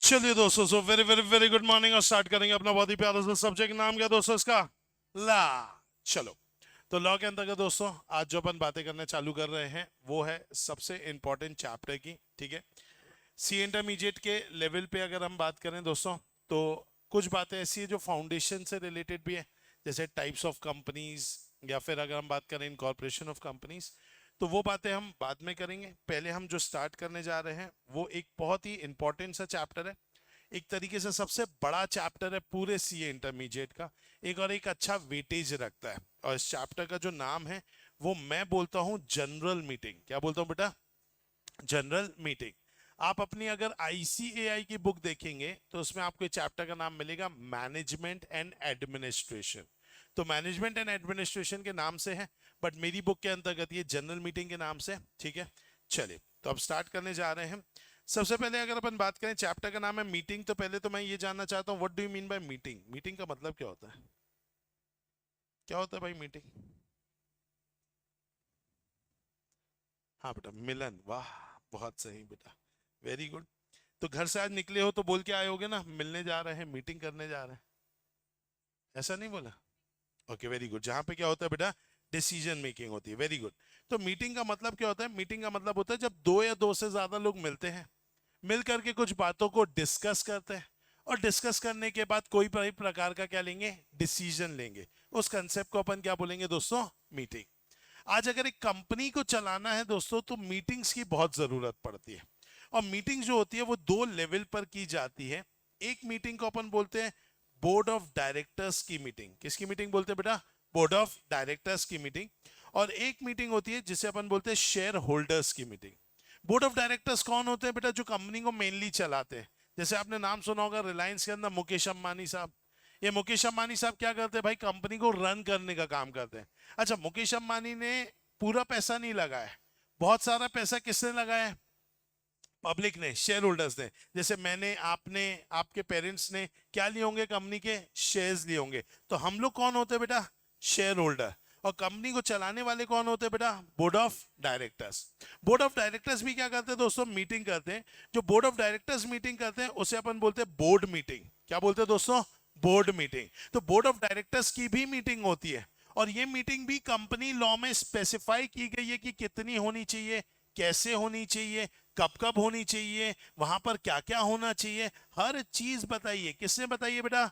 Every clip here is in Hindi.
चलिए दोस्तों, so very very very good morning. और स्टार्ट करेंगे अपना बहुत ही प्यारा सा सब्जेक्ट। नाम क्या दोस्तों इसका? ला। चलो, तो लॉ के अंतर्गत दोस्तों आज जो अपन बातें करने चालू कर रहे हैं वो है सबसे इंपॉर्टेंट चैप्टर की। ठीक है, सी इंटरमीडिएट के लेवल पे अगर हम बात करें दोस्तों, तो कुछ बातें ऐसी है जो फाउंडेशन से रिलेटेड भी है, जैसे टाइप्स ऑफ कंपनीज, या फिर अगर हम बात करें इनकॉर्पोरेशन ऑफ कंपनीज, तो वो बातें हम बाद में करेंगे। पहले हम जो स्टार्ट करने जा रहे हैं वो एक बहुत ही इंपॉर्टेंट सा चैप्टर है, एक तरीके से सबसे बड़ा चैप्टर है पूरे सीए इंटरमीडिएट का, एक और एक अच्छा वेटेज रखता है। और इस चैप्टर का जो नाम है वो मैं बोलता हूं जनरल मीटिंग। क्या बोलता हूं बेटा? General meeting. आप अपनी अगर आईसीएआई की बुक देखेंगे तो उसमें आपको चैप्टर का नाम मिलेगा मैनेजमेंट एंड एडमिनिस्ट्रेशन। तो मैनेजमेंट एंड एडमिनिस्ट्रेशन के नाम से है, बट मेरी बुक के अंतर्गत ये जनरल मीटिंग के नाम से। ठीक है, चलिए तो अब स्टार्ट करने जा रहे हैं। सबसे पहले अगर अपन बात करें, चैप्टर का नाम है मीटिंग, तो पहले तो मैं ये जानना चाहता हूँ what do you mean bye meeting. Meeting का मतलब क्या होता है? क्या होता है भाई मीटिंग? हाँ बेटा, मिलन। वाह, बहुत सही बेटा, वेरी गुड। तो घर से आज निकले हो तो बोल के आए होगे ना, मिलने जा रहे हैं, मीटिंग करने जा रहे हैं, ऐसा नहीं बोला? Okay, very good. जहां पे क्या होता है बेटा? डिसीजन मेकिंग होती है। Very good. तो मीटिंग का मतलब क्या होता है? मीटिंग का मतलब होता है जब दो या दो से ज्यादा लोग मिलते हैं, मिल करके कुछ बातों को डिस्कस करते हैं, और डिस्कस करने के बाद कोई भी प्रकार का क्या लेंगे? डिसीजन लेंगे। उस कंसेप्ट को अपन क्या बोलेंगे दोस्तों? मीटिंग। आज अगर एक कंपनी को चलाना है दोस्तों, तो मीटिंग्स की बहुत जरूरत पड़ती है। और मीटिंग जो होती है वो दो लेवल पर की जाती है। एक मीटिंग को अपन बोलते हैं बोर्ड ऑफ डायरेक्टर्स की मीटिंग। किसकी मीटिंग बोलते हैं बेटा? बोर्ड ऑफ डायरेक्टर्स की मीटिंग। और एक मीटिंग होती है जिसे अपन बोलते हैं शेयर होल्डर्स की मीटिंग। बोर्ड ऑफ डायरेक्टर्स कौन होते हैं बेटा? जो कंपनी को मेनली चलाते हैं। जैसे आपने नाम सुना होगा रिलायंस के अंदर मुकेश अंबानी साहब। ये मुकेश अंबानी साहब क्या करते हैं भाई? कंपनी को रन करने का काम करते हैं। अच्छा, मुकेश अंबानी ने पूरा पैसा नहीं लगाया, बहुत सारा पैसा किसने लगाया है? पब्लिक ने, शेयर होल्डर्स ने। जैसे मैंने, आपने, आपके पेरेंट्स ने क्या लिए होंगे? कंपनी के शेयर्स लिए होंगे। तो हम लोग कौन होते हैं बेटा? Share holder. और कंपनी को चलाने वाले कौन होते हैं बेटा? Board of directors. Board of directors भी क्या करते हैं दोस्तों? मीटिंग करते हैं। जो बोर्ड ऑफ डायरेक्टर्स मीटिंग करते हैं उसे अपन बोलते हैं बोर्ड मीटिंग। क्या बोलते हैं दोस्तों? Board meeting. तो बोर्ड ऑफ डायरेक्टर्स की भी मीटिंग होती है, और ये मीटिंग भी कंपनी लॉ में स्पेसिफाई की गई है कि कितनी होनी चाहिए, कैसे होनी चाहिए, कब कब होनी चाहिए, वहां पर क्या क्या होना चाहिए, हर चीज बताइए। किसने बताइए बेटा?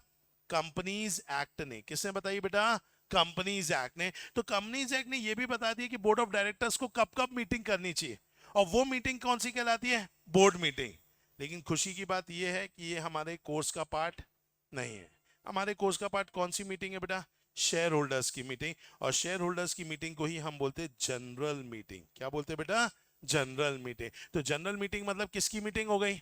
कंपनीज एक्ट ने। किसने बताइए बेटा? कंपनीज एक्ट ने। तो कंपनीज एक्ट ने यह भी बता दिया कि बोर्ड ऑफ डायरेक्टर्स को कब कब मीटिंग करनी चाहिए, और वो मीटिंग कौन सी कहलाती है? Board meeting. लेकिन खुशी की बात यह है कि ये हमारे कोर्स का पार्ट नहीं है। हमारे कोर्स का पार्ट कौन सी मीटिंग है बेटा? शेयर होल्डर्स की मीटिंग। और शेयर होल्डर्स की मीटिंग को ही हम बोलते हैं जनरल मीटिंग। क्या बोलते हैं बेटा? General meeting. तो जनरल मीटिंग मतलब किसकी मीटिंग हो गई?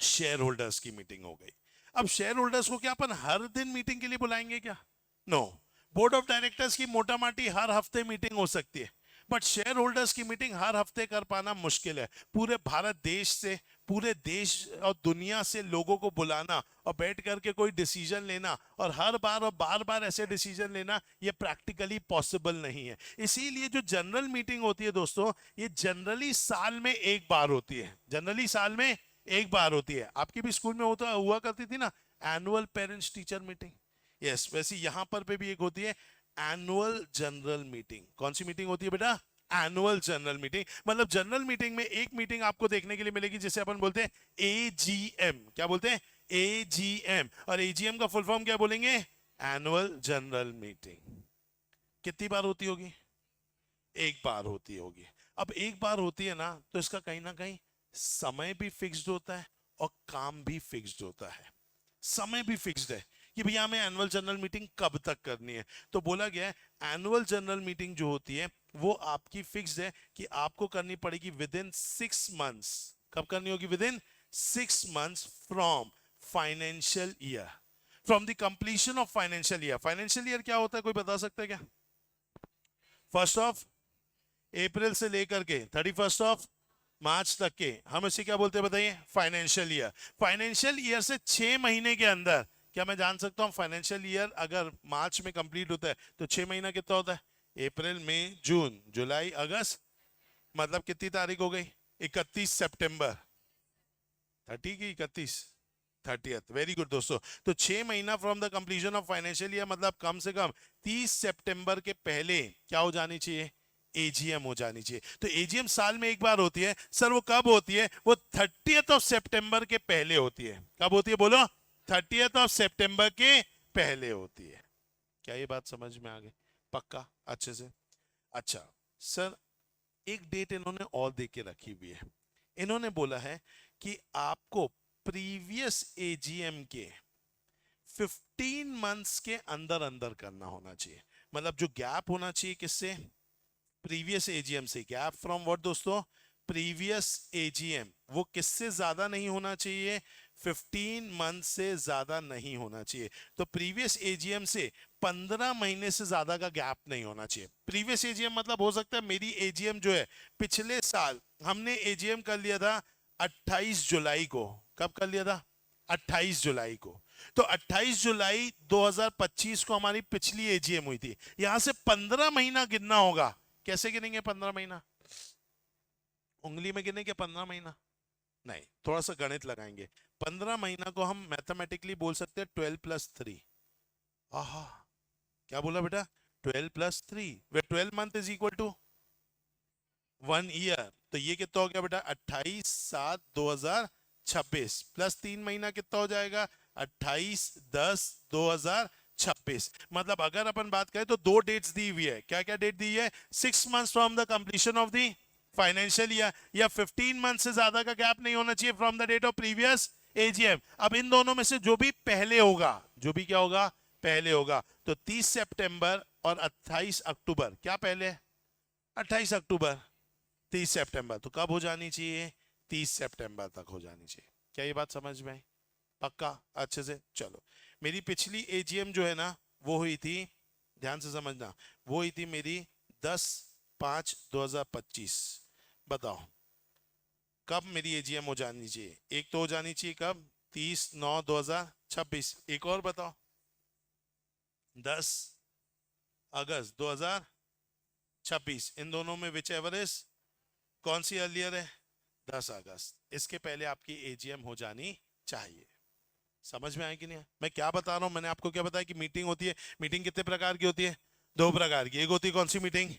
शेयर होल्डर्स की मीटिंग हो गई। अब शेयर होल्डर्स को क्या अपन हर दिन मीटिंग के लिए बुलाएंगे क्या? नो। बोर्ड ऑफ डायरेक्टर्स की मोटा माटी हर हफ्ते मीटिंग हो सकती है, बट शेयर होल्डर्स की मीटिंग हर हफ्ते कर पाना मुश्किल है। पूरे भारत देश से, पूरे देश और दुनिया से लोगों को बुलाना और बैठ करके कोई डिसीजन लेना, और हर बार और बार बार ऐसे डिसीजन लेना, ये प्रैक्टिकली पॉसिबल नहीं है। इसीलिए जो जनरल मीटिंग होती है दोस्तों, ये जनरली साल में एक बार होती है। जनरली साल में एक बार होती है। आपकी भी स्कूल में होता हुआ करती थी ना, annual parents teacher meeting. Yes, वैसे यहां पर पे भी एक होती है एनुअल जनरल मीटिंग। कौन सी मीटिंग होती है बेटा? Annual general meeting. मतलब जनरल मीटिंग में एक मीटिंग आपको देखने के लिए मिलेगी जिसे अपन बोलते हैं एजीएम। क्या बोलते हैं? एजीएम। और एजीएम का फुल फॉर्म क्या बोलेंगे? Annual general meeting. कितनी बार होती होगी? एक बार होती होगी। अब एक बार होती है ना, तो इसका कहीं ना कहीं समय भी फिक्स्ड होता है और काम भी फिक्स्ड होता है। समय भी फिक्स्ड है कि भैया हमें एनुअल जनरल मीटिंग कब तक करनी है। तो बोला गया है एनुअल जनरल मीटिंग जो होती है वो आपकी फिक्स्ड है कि आपको करनी पड़ेगी विद इन 6 मंथ्स। कब करनी होगी? With in 6 months from financial year, from the completion of financial year. Financial year क्या होता है, कोई बता सकता है क्या? फर्स्ट ऑफ अप्रैल से लेकर के 31 मार्च तक के, हम इसे क्या बोलते हैं बताइए? Financial year. फाइनेंशियल ईयर से 6 महीने के अंदर, क्या मैं जान सकता हूं फाइनेंशियल ईयर अगर मार्च में कंप्लीट होता है तो 6 महीना कितना होता है? अप्रैल, मई, जून, जुलाई, अगस्त। मतलब कितनी तारीख हो गई? 31 सितंबर। 30 की 31, 30th। वेरी गुड दोस्तों। तो 6 महीना from the completion of financial year, मतलब कम से कम 30 सितंबर के पहले क्या हो जानी चाहिए, एजीएम हो जानी चाहिए। तो एजीएम साल में एक बार होती है सर, वो कब होती है, वो 30th ऑफ सितंबर के पहले होती है। कब होती है बोलो, 30th ऑफ सितंबर के पहले होती है। क्या ये बात समझ में आ गई, पक्का अच्छे से? अच्छा सर, एक डेट इन्होंने और दे के रखी हुई है। इन्होंने बोला है कि आपको प्रीवियस एजीएम के 15 मंथ्स के अंदर अंदर करना होना चाहिए। मतलब जो गैप होना चाहिए किससे, प्रीवियस एजीएम से। गैप फ्रॉम व्हाट दोस्तों, प्रीवियस एजीएम। वो किससे ज्यादा नहीं होना चाहिए, 15 मंथ से ज्यादा नहीं होना चाहिए। तो प्रीवियस एजीएम से 15 महीने से ज्यादा का गैप नहीं होना चाहिए। प्रीवियस एजीएम मतलब हो सकता है मेरी एजीएम जो है पिछले साल हमने एजीएम कर लिया था 28 जुलाई को। कब कर लिया था, 28 जुलाई को। तो 28 जुलाई 2025 को हमारी पिछली एजीएम हुई थी। यहां से 15 महीना गिनना होगा। कैसे गिनेंगे 15 महीना, उंगली में गिनेंगे 15 महीना नहीं, थोड़ा सा गणित लगाएंगे। 15 महीना को हम मैथमेटिकली बोल सकते हैं 12 + 3। आहा, क्या बोला बेटा, 12 + 3, वे 12 month is equal to 1 year. तो ये कितना हो गया बेटा, 28/7/2026 प्लस 3 महीना कितना हो जाएगा, 28/10/2026। मतलब अगर अपन बात करें तो दो डेट्स दी हुई है। क्या क्या डेट दी है, 6 months from the completion of the financial year, या 15 मंथ से ज्यादा का गैप नहीं होना चाहिए from the date of previous AGM. अब इन दोनों में से जो भी पहले होगा, जो भी क्या होगा, पहले होगा। तो 30 सितंबर और 28 अक्टूबर, क्या पहले, 28 अक्टूबर, 30 सितंबर। तो कब हो जानी चाहिए, 30 सितंबर तक हो जानी चाहिए। क्या ये बात समझ में आई, पक्का अच्छे से? चलो, मेरी पिछली एजीएम जो है ना वो हुई थी, ध्यान से समझना, वो हुई थी मेरी 10/5/2025। बताओ कब मेरी एजीएम हो जानी चाहिए? एक तो हो जानी चाहिए कब, 30/9/2026। एक और बताओ, 10 अगस्त 2026। इन दोनों में विच एवर इज, कौन सी अर्लियर है, 10 अगस्त। इसके पहले आपकी एजीएम हो जानी चाहिए। समझ में आया कि नहीं? मैं क्या बता रहा हूं, मैंने आपको क्या बताया कि मीटिंग होती है। मीटिंग कितने प्रकार की होती है, दो प्रकार की। एक होती है कौन सी मीटिंग,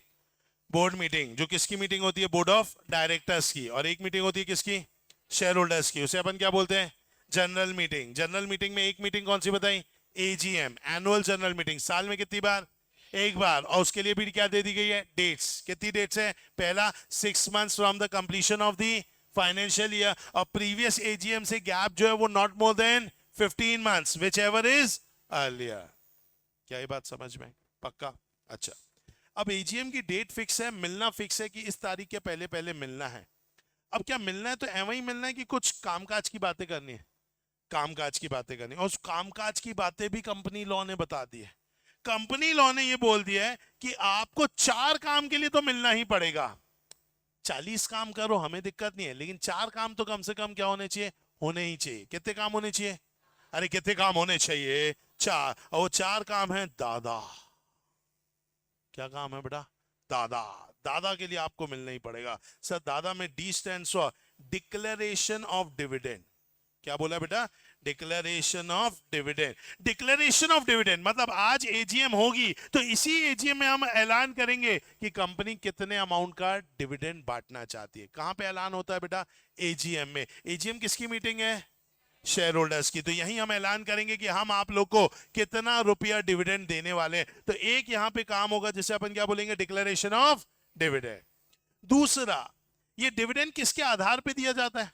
बोर्ड मीटिंग, जो किसकी मीटिंग होती है, बोर्ड ऑफ डायरेक्टर्स की। और एक मीटिंग होती है किसकी, शेयर होल्डर्स की। उसे अपन क्या बोलते हैं, जनरल मीटिंग। जनरल मीटिंग में एक मीटिंग कौन सी बताई, एजीएम, एनुअल जनरल मीटिंग। साल में कितनी बार, एक बार। और उसके लिए भी क्या दे दी गई है, डेट्स। कितनी डेट्स है, पहला 6 months from the completion of the financial year, और प्रीवियस एजीएम से गैप जो है वो not more than 15 months, which ever is earlier. क्या ये बात समझ में, पक्का? अच्छा, अब एजीएम की डेट फिक्स है, मिलना फिक्स है कि इस तारीख के पहले पहले मिलना है। अब क्या मिलना है, तो एवं ही मिलना है कि कुछ कामकाज की बातें करनी है, कामकाज की बातें करनी। और उस कामकाज की बातें भी कंपनी लॉ ने बता दी है। कंपनी लॉ ने ये बोल दिया है कि आपको 4 काम के लिए तो मिलना ही पड़ेगा। 40 काम करो हमें दिक्कत नहीं है, लेकिन 4 काम तो कम से कम क्या होने चाहिए, होने ही चाहिए। कितने काम होने चाहिए, अरे कितने काम होने चाहिए, 4। और वो 4 काम है दादा। क्या काम है बेटा, दादा। दादा के लिए आपको मिलना ही पड़ेगा। सर दादा में D stands for declaration of dividend. क्या बोला बेटा, declaration of dividend. Declaration of dividend मतलब आज एजीएम होगी तो इसी एजीएम में हम ऐलान करेंगे कि कंपनी कितने अमाउंट का डिविडेंड बांटना चाहती है। कहां पे ऐलान होता है बेटा, एजीएम में। एजीएम किसकी मीटिंग है, शेयर होल्डर्स की। तो यही हम ऐलान करेंगे कि हम आप लोग को कितना रुपया डिविडेंड देने वाले हैं। तो एक यहां पे काम होगा जिसे अपन क्या बोलेंगे, डिक्लेरेशन ऑफ डिविडेंड। दूसरा, ये डिविडेंड किसके आधार पे दिया जाता है,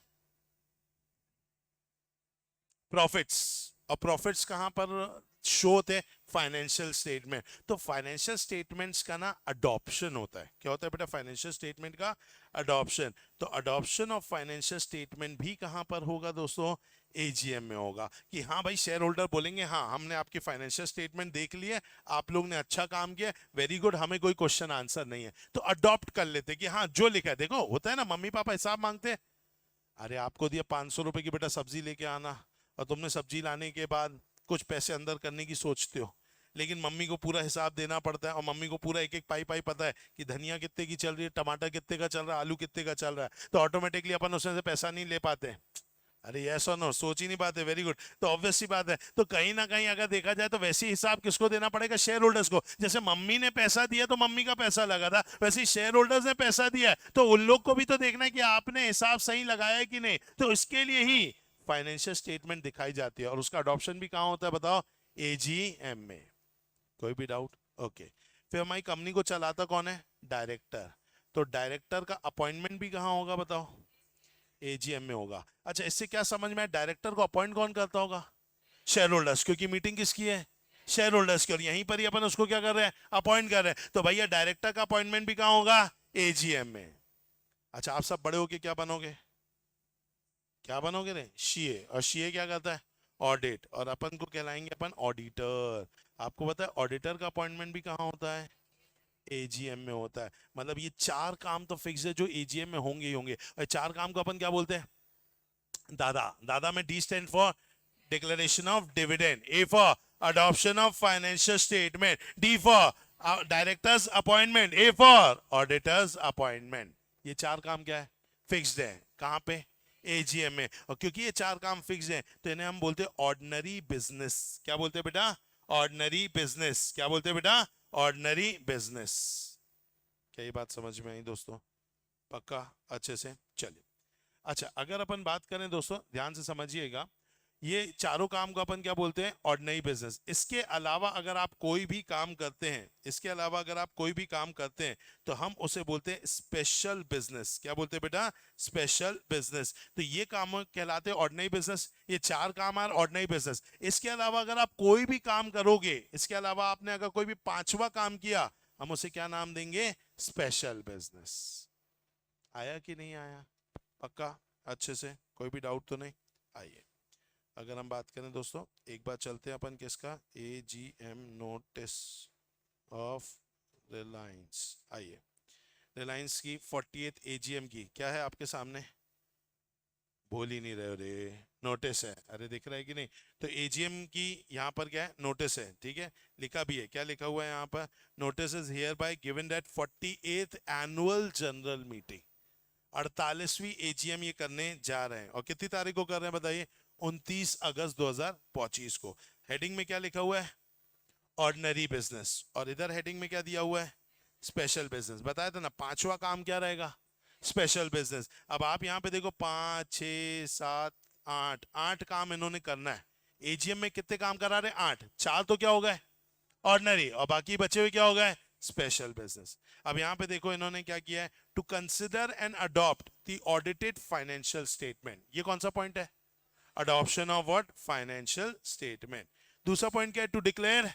प्रॉफिट्स। और प्रॉफिट्स कहां पर शो होते हैं, फाइनेंशियल स्टेटमेंट। तो फाइनेंशियल स्टेटमेंट्स का ना अडॉप्शन होता है। क्या होता है बेटा, फाइनेंशियल स्टेटमेंट का अडॉप्शन। तो अडॉप्शन ऑफ फाइनेंशियल स्टेटमेंट भी कहां पर होगा दोस्तों, एजीएम में होगा। कि हाँ भाई, शेयर होल्डर बोलेंगे हाँ हमने आपकी फाइनेंशियल स्टेटमेंट देख ली है, आप लोग ने अच्छा काम किया, वेरी गुड, हमें कोई क्वेश्चन आंसर नहीं है। तो अडॉप्ट कर लेते कि हाँ जो लिखा है। देखो होता है ना, मम्मी पापा हिसाब मांगते हैं, अरे आपको दिया 500 रुपए की बेटा सब्जी लेके आना, और तुमने सब्जी लाने के बाद कुछ पैसे अंदर करने की सोचते हो, लेकिन मम्मी को पूरा हिसाब देना पड़ता है। और मम्मी को पूरा एक एक पाई पाई पता है कि धनिया कितने की चल रही है, टमाटर कितने का चल रहा है, आलू कितने का चल रहा है। तो ऑटोमेटिकली अपन उसमें से पैसा नहीं ले पाते। अरे यस और नो, सोच ही नहीं पाते, वेरी गुड। तो ऑब्वियस सी बात है, तो कहीं ना कहीं अगर देखा जाए तो वैसे ही हिसाब किसको देना पड़ेगा, शेयर होल्डर्स को। जैसे मम्मी ने पैसा दिया तो मम्मी का पैसा लगा था, वैसे ही शेयर होल्डर्स ने पैसा दिया है, तो उन लोग को भी तो देखना है कि आपने हिसाब सही लगाया है कि नहीं। तो इसके लिए ही फाइनेंशियल स्टेटमेंट दिखाई जाती है, और उसका अडॉप्शन भी कहाँ होता है बताओ, एजीएम में। कोई भी डाउट? ओके। फिर हमारी कंपनी को चलाता कौन है, डायरेक्टर। तो डायरेक्टर का अपॉइंटमेंट भी कहाँ होगा बताओ, एजीएम में होगा। अच्छा, इससे क्या समझ में आया, डायरेक्टर को अपॉइंट कौन करता होगा, शेयर होल्डर्स, क्योंकि मीटिंग किसकी है, शेयर होल्डर्स की, और यहीं पर ही अपन उसको क्या कर रहे हैं, अपॉइंट कर रहे हैं। तो भैया डायरेक्टर का अपॉइंटमेंट भी कहाँ होगा, एजीएम में। अच्छा, आप सब बड़े होके क्या बनोगे, क्या बनोगे रे, सीए। और सीए क्या करता है, ऑडिट, और अपन को कहलाएंगे अपन ऑडिटर। आपको पता है ऑडिटर का अपॉइंटमेंट भी कहाँ होता है, एजीएम में होता है। मतलब ये चार काम तो फिक्स है जो एजीएम में होंगे ही होंगे। और चार काम को अपन क्या बोलते हैं, दादा। दादा में D stand for declaration of dividend, A for adoption of financial statement, D for directors appointment, A four auditors appointment. ये चार काम क्या है, फिक्स्ड है। कहां पे, एजीएम में। और क्योंकि ये चार काम फिक्स हैं तो इन्हें हम बोलते हैं ऑर्डिनरी बिजनेस। क्या बोलते हैं बेटा, ऑर्डिनरी बिजनेस। क्या बोलते हैं बेटा, ऑर्डिनरी बिजनेस। क्या ये बात समझ में आई दोस्तों, पक्का, अच्छे से चलिए। अच्छा, अगर अपन बात करें दोस्तों, ध्यान से समझिएगा, ये चारों काम को अपन क्या बोलते हैं, ऑर्डिनरी बिजनेस। इसके अलावा अगर आप कोई भी काम करते हैं, इसके अलावा अगर आप कोई भी काम करते हैं तो हम उसे बोलते हैं स्पेशल बिजनेस। क्या बोलते हैं बेटा, स्पेशल बिजनेस। तो ये काम कहलाते हैं ऑर्डिनरी बिजनेस। ये चार काम है ऑर्डिनरी बिजनेस। इसके अलावा अगर आप कोई भी काम करोगे, इसके अलावा आपने अगर कोई भी पांचवा काम किया, हम उसे क्या नाम देंगे, स्पेशल बिजनेस। आया कि नहीं आया, पक्का, अच्छे से, कोई भी डाउट तो नहीं। आइए, अगर हम बात करें दोस्तों, एक बार चलते हैं अपन किसका, एजीएम नोटिस ऑफ रिलायंस। आइए, रिलायंस की 48th एजीएम की क्या है आपके सामने, बोल ही नहीं रहे हो रे, नोटिस है। अरे दिख रहा है कि नहीं, तो एजीएम की यहाँ पर क्या है, नोटिस है, ठीक है, लिखा भी है। क्या लिखा हुआ है यहाँ पर, notice is hereby given that 48th annual general meeting, 48वीं एजीएम ये करने जा रहे हैं। और कितनी तारीख को कर रहे हैं बताइए, 29 अगस्त 2025 को। हेडिंग में क्या लिखा हुआ है, ऑर्डिनरी बिजनेस, और इधर हेडिंग में क्या दिया हुआ है, स्पेशल बिजनेस। बताया था ना, पांचवा काम क्या रहेगा, स्पेशल बिजनेस। अब आप यहाँ पे देखो, 5 6 7 8, 8 काम इन्होंने करना है। एजीएम में कितने काम करा रहे, 8, 4 तो क्या हो गए, ऑर्डिनरी, और बाकी बचे हुए क्या हो गए, स्पेशल बिजनेस। अब यहाँ पे देखो इन्होंने क्या किया है, to consider and adopt the audited financial statement. ये कौन सा पॉइंट है, adoption of what, financial statement. दूसरा पॉइंट क्या है, to declare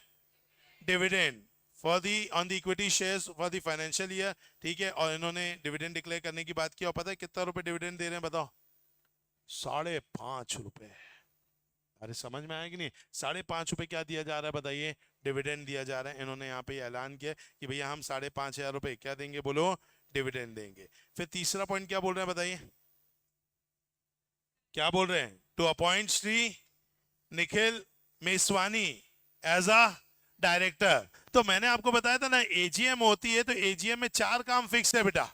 dividend for the on the equity shares for the financial year, ठीक है। और इन्होंने डिविडेंड डिक्लेयर करने की बात की, और पता है कितना रुपए डिविडेंड दे रहे हैं बताओ, 5.5 रुपए। अरे समझ में आया कि नहीं, 5.5 रुपए क्या दिया जा रहा है बताइए, डिविडेंड दिया जा रहा है। इन्होंने यहाँ पे ऐलान किया कि भैया हम 5,500 रुपए क्या देंगे, बोलो, डिविडेंड देंगे। फिर तीसरा पॉइंट क्या बोल रहे हैं बताइए, क्या बोल रहे हैं, to appoint Shri Nikhil Meswani as a director. तो मैंने आपको बताया था ना, एजीएम होती है तो एजीएम में चार काम फिक्स है बेटा।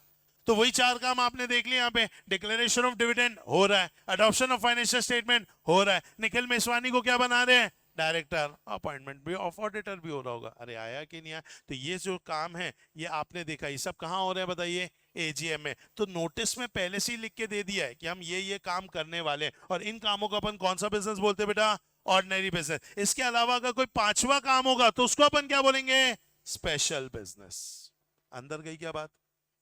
तो वही चार काम आपने देख लिया, यहाँ पे डिक्लेरेशन ऑफ डिविडेंड हो रहा है, अडॉप्शन ऑफ फाइनेंशियल स्टेटमेंट हो रहा है, निखिल मेसवानी को क्या बना रहे हैं, डायरेक्टर, अपॉइंटमेंट भी ऑफ ऑडिटर भी हो रहा होगा। अरे आया कि नहीं आया, तो ये जो काम है ये आपने देखा, ये सब कहाँ हो रहा है बताइए, एजीएम में। तो नोटिस में पहले से ही लिख के दे दिया है कि हम ये काम करने वाले हैं, और इन कामों को अपन कौन सा बिजनेस बोलते हैं बेटा, ऑर्डिनरी बिजनेस। इसके अलावा अगर कोई पांचवा काम होगा तो उसको अपन क्या बोलेंगे, स्पेशल बिजनेस। अंदर गई क्या बात,